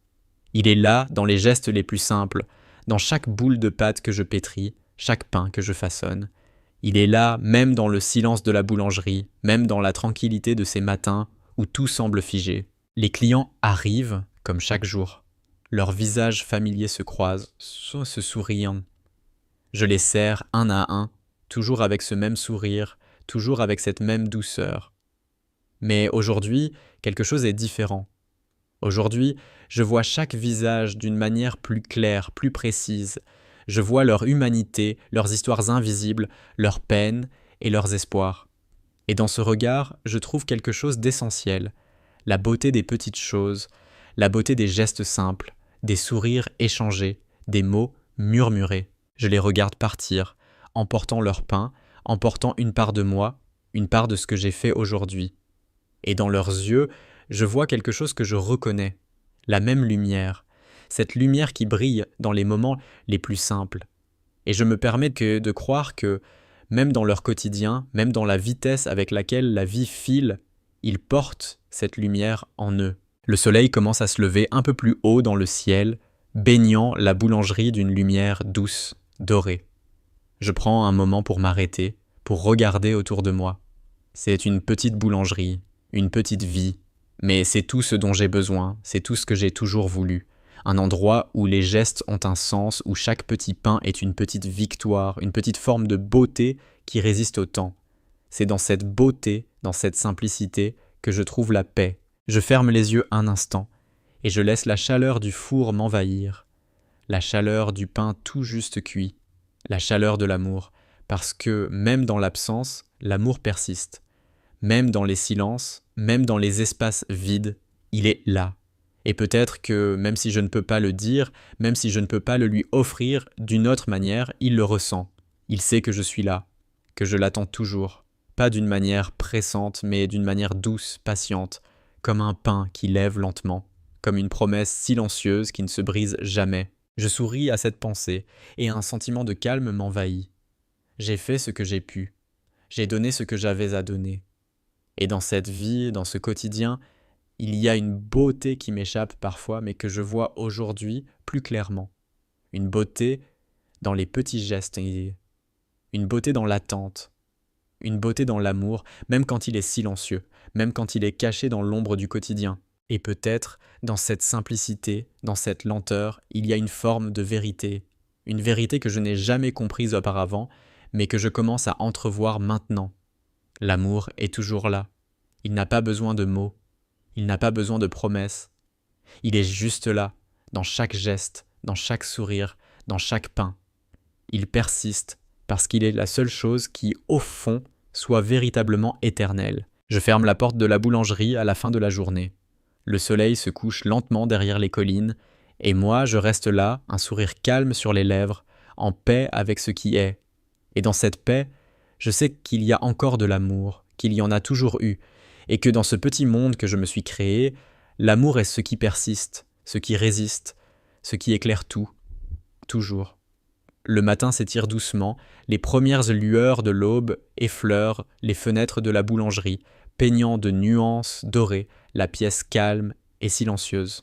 Il est là dans les gestes les plus simples, dans chaque boule de pâte que je pétris, chaque pain que je façonne. Il est là même dans le silence de la boulangerie, même dans la tranquillité de ces matins où tout semble figé. Les clients arrivent comme chaque jour. leurs visages familiers se croisent, se souriant. Je les serre un à un, toujours avec ce même sourire, toujours avec cette même douceur. Mais aujourd'hui, quelque chose est différent. Aujourd'hui, je vois chaque visage d'une manière plus claire, plus précise. Je vois leur humanité, leurs histoires invisibles, leurs peines et leurs espoirs. Et dans ce regard, je trouve quelque chose d'essentiel, la beauté des petites choses, la beauté des gestes simples, des sourires échangés, des mots murmurés. Je les regarde partir, emportant leur pain, emportant une part de moi, une part de ce que j'ai fait aujourd'hui. Et dans leurs yeux, je vois quelque chose que je reconnais, la même lumière, cette lumière qui brille dans les moments les plus simples. Et je me permets de croire que, même dans leur quotidien, même dans la vitesse avec laquelle la vie file, ils portent cette lumière en eux. Le soleil commence à se lever un peu plus haut dans le ciel, baignant la boulangerie d'une lumière douce, dorée. Je prends un moment pour m'arrêter, pour regarder autour de moi. C'est une petite boulangerie, une petite vie, mais c'est tout ce dont j'ai besoin, c'est tout ce que j'ai toujours voulu. Un endroit où les gestes ont un sens, où chaque petit pain est une petite victoire, une petite forme de beauté qui résiste au temps. C'est dans cette beauté, dans cette simplicité, que je trouve la paix. Je ferme les yeux un instant, et je laisse la chaleur du four m'envahir, la chaleur du pain tout juste cuit, la chaleur de l'amour, parce que même dans l'absence, l'amour persiste. Même dans les silences, même dans les espaces vides, il est là. Et peut-être que, même si je ne peux pas le dire, même si je ne peux pas le lui offrir d'une autre manière, il le ressent. Il sait que je suis là, que je l'attends toujours. Pas d'une manière pressante, mais d'une manière douce, patiente, comme un pain qui lève lentement, comme une promesse silencieuse qui ne se brise jamais. Je souris à cette pensée, et un sentiment de calme m'envahit. J'ai fait ce que j'ai pu. J'ai donné ce que j'avais à donner. Et dans cette vie, dans ce quotidien, il y a une beauté qui m'échappe parfois, mais que je vois aujourd'hui plus clairement. Une beauté dans les petits gestes, une beauté dans l'attente, une beauté dans l'amour, même quand il est silencieux, même quand il est caché dans l'ombre du quotidien. Et peut-être, dans cette simplicité, dans cette lenteur, il y a une forme de vérité, une vérité que je n'ai jamais comprise auparavant, mais que je commence à entrevoir maintenant. L'amour est toujours là. Il n'a pas besoin de mots. Il n'a pas besoin de promesses. Il est juste là, dans chaque geste, dans chaque sourire, dans chaque pain. Il persiste parce qu'il est la seule chose qui, au fond, soit véritablement éternelle. Je ferme la porte de la boulangerie à la fin de la journée. Le soleil se couche lentement derrière les collines, et moi je reste là, un sourire calme sur les lèvres, en paix avec ce qui est. Et dans cette paix, je sais qu'il y a encore de l'amour, qu'il y en a toujours eu, et que dans ce petit monde que je me suis créé, l'amour est ce qui persiste, ce qui résiste, ce qui éclaire tout, toujours. Le matin s'étire doucement, les premières lueurs de l'aube effleurent les fenêtres de la boulangerie, peignant de nuances dorées la pièce calme et silencieuse.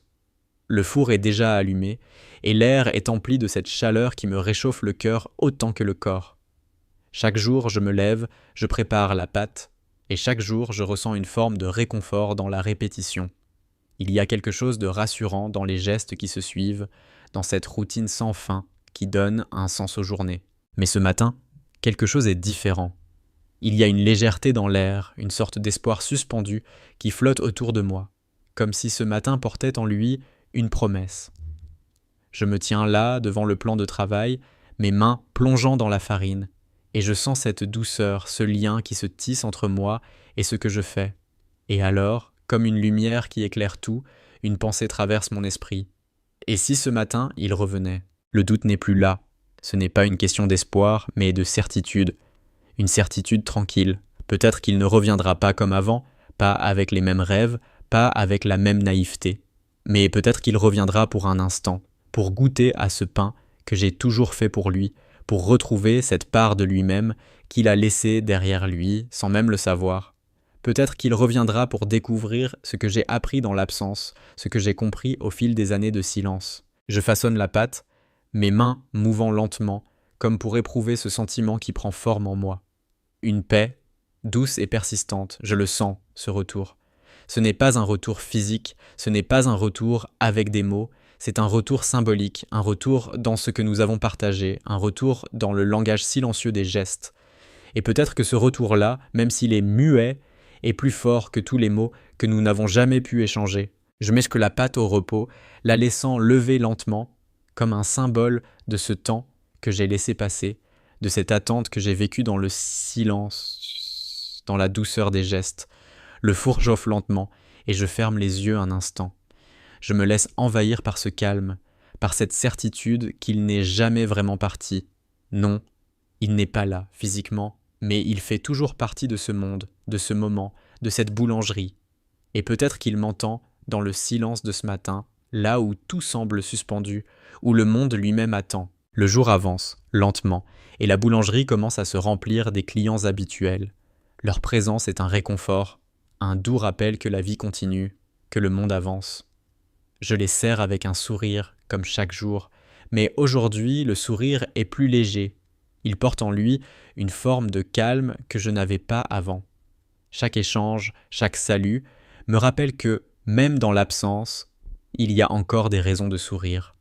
Le four est déjà allumé, et l'air est empli de cette chaleur qui me réchauffe le cœur autant que le corps. Chaque jour, je me lève, je prépare la pâte, et chaque jour, je ressens une forme de réconfort dans la répétition. Il y a quelque chose de rassurant dans les gestes qui se suivent, dans cette routine sans fin qui donne un sens aux journées. Mais ce matin, quelque chose est différent. Il y a une légèreté dans l'air, une sorte d'espoir suspendu qui flotte autour de moi, comme si ce matin portait en lui une promesse. Je me tiens là, devant le plan de travail, mes mains plongeant dans la farine, et je sens cette douceur, ce lien qui se tisse entre moi et ce que je fais. Et alors, comme une lumière qui éclaire tout, une pensée traverse mon esprit. Et si ce matin, il revenait? Le doute n'est plus là. Ce n'est pas une question d'espoir, mais de certitude. Une certitude tranquille. Peut-être qu'il ne reviendra pas comme avant, pas avec les mêmes rêves, pas avec la même naïveté. Mais peut-être qu'il reviendra pour un instant, pour goûter à ce pain que j'ai toujours fait pour lui, pour retrouver cette part de lui-même qu'il a laissée derrière lui, sans même le savoir. Peut-être qu'il reviendra pour découvrir ce que j'ai appris dans l'absence, ce que j'ai compris au fil des années de silence. Je façonne la pâte, mes mains mouvant lentement, comme pour éprouver ce sentiment qui prend forme en moi. Une paix, douce et persistante, je le sens, ce retour. Ce n'est pas un retour physique, ce n'est pas un retour avec des mots, C'est un retour symbolique, un retour dans ce que nous avons partagé, un retour dans le langage silencieux des gestes. Et peut-être que ce retour-là, même s'il est muet, est plus fort que tous les mots que nous n'avons jamais pu échanger. Je mets la patte au repos, la laissant lever lentement, comme un symbole de ce temps que j'ai laissé passer, de cette attente que j'ai vécue dans le silence, dans la douceur des gestes. Le four chauffe lentement, et je ferme les yeux un instant. Je me laisse envahir par ce calme, par cette certitude qu'il n'est jamais vraiment parti. Non, il n'est pas là, physiquement, mais il fait toujours partie de ce monde, de ce moment, de cette boulangerie. Et peut-être qu'il m'entend dans le silence de ce matin, là où tout semble suspendu, où le monde lui-même attend. Le jour avance, lentement, et la boulangerie commence à se remplir des clients habituels. Leur présence est un réconfort, un doux rappel que la vie continue, que le monde avance. Je les sers avec un sourire, comme chaque jour, mais aujourd'hui le sourire est plus léger. Il porte en lui une forme de calme que je n'avais pas avant. Chaque échange, chaque salut me rappelle que, même dans l'absence, il y a encore des raisons de sourire.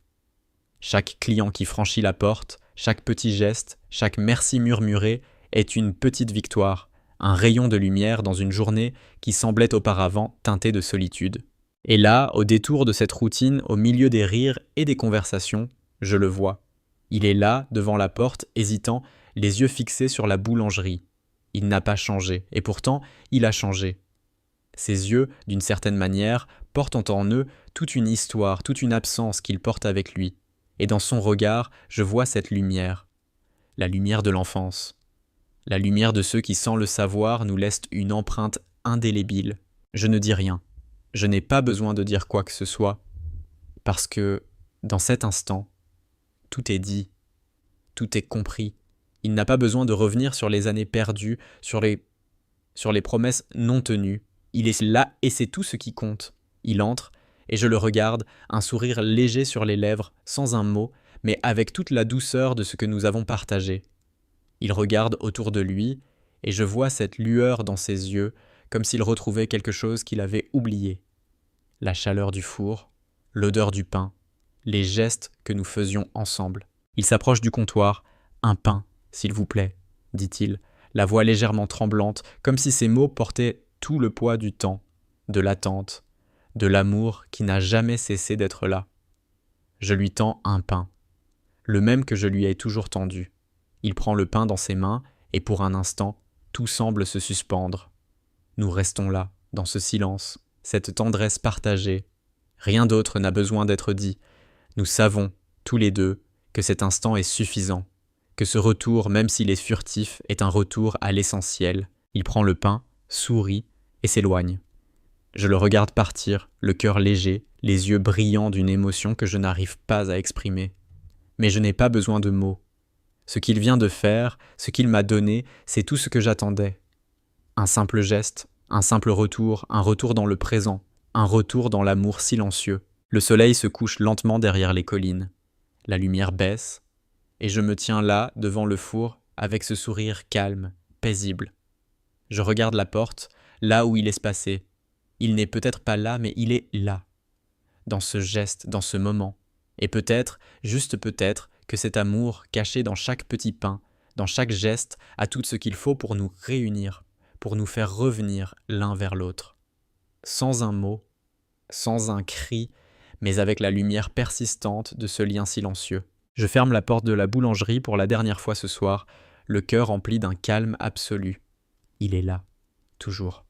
Chaque client qui franchit la porte, chaque petit geste, chaque merci murmuré est une petite victoire, un rayon de lumière dans une journée qui semblait auparavant teintée de solitude. Et là, au détour de cette routine, au milieu des rires et des conversations, je le vois. Il est là, devant la porte, hésitant, les yeux fixés sur la boulangerie. Il n'a pas changé, et pourtant, il a changé. Ses yeux, d'une certaine manière, portent en eux toute une histoire, toute une absence qu'il porte avec lui. Et dans son regard, je vois cette lumière. La lumière de l'enfance. La lumière de ceux qui, sans le savoir, nous laissent une empreinte indélébile. Je ne dis rien. Je n'ai pas besoin de dire quoi que ce soit, parce que, dans cet instant, tout est dit, tout est compris. Il n'a pas besoin de revenir sur les années perdues, sur les promesses non tenues. Il est là et c'est tout ce qui compte. Il entre, et je le regarde, un sourire léger sur les lèvres, sans un mot, mais avec toute la douceur de ce que nous avons partagé. Il regarde autour de lui, et je vois cette lueur dans ses yeux, comme s'il retrouvait quelque chose qu'il avait oublié. La chaleur du four, l'odeur du pain, les gestes que nous faisions ensemble. Il s'approche du comptoir. « Un pain, s'il vous plaît », dit-il, la voix légèrement tremblante, comme si ces mots portaient tout le poids du temps, de l'attente, de l'amour qui n'a jamais cessé d'être là. Je lui tends un pain, le même que je lui ai toujours tendu. Il prend le pain dans ses mains, et pour un instant, tout semble se suspendre. Nous restons là, dans ce silence, cette tendresse partagée. Rien d'autre n'a besoin d'être dit. Nous savons, tous les deux, que cet instant est suffisant, que ce retour, même s'il est furtif, est un retour à l'essentiel. Il prend le pain, sourit et s'éloigne. Je le regarde partir, le cœur léger, les yeux brillants d'une émotion que je n'arrive pas à exprimer. Mais je n'ai pas besoin de mots. Ce qu'il vient de faire, ce qu'il m'a donné, c'est tout ce que j'attendais. Un simple geste, un simple retour, un retour dans le présent, un retour dans l'amour silencieux. Le soleil se couche lentement derrière les collines. La lumière baisse, et je me tiens là, devant le four, avec ce sourire calme, paisible. Je regarde la porte, là où il est passé. Il n'est peut-être pas là, mais il est là. Dans ce geste, dans ce moment. Et peut-être, juste peut-être, que cet amour, caché dans chaque petit pain, dans chaque geste, a tout ce qu'il faut pour nous réunir, pour nous faire revenir l'un vers l'autre. Sans un mot, sans un cri, mais avec la lumière persistante de ce lien silencieux. Je ferme la porte de la boulangerie pour la dernière fois ce soir, le cœur rempli d'un calme absolu. Il est là, toujours.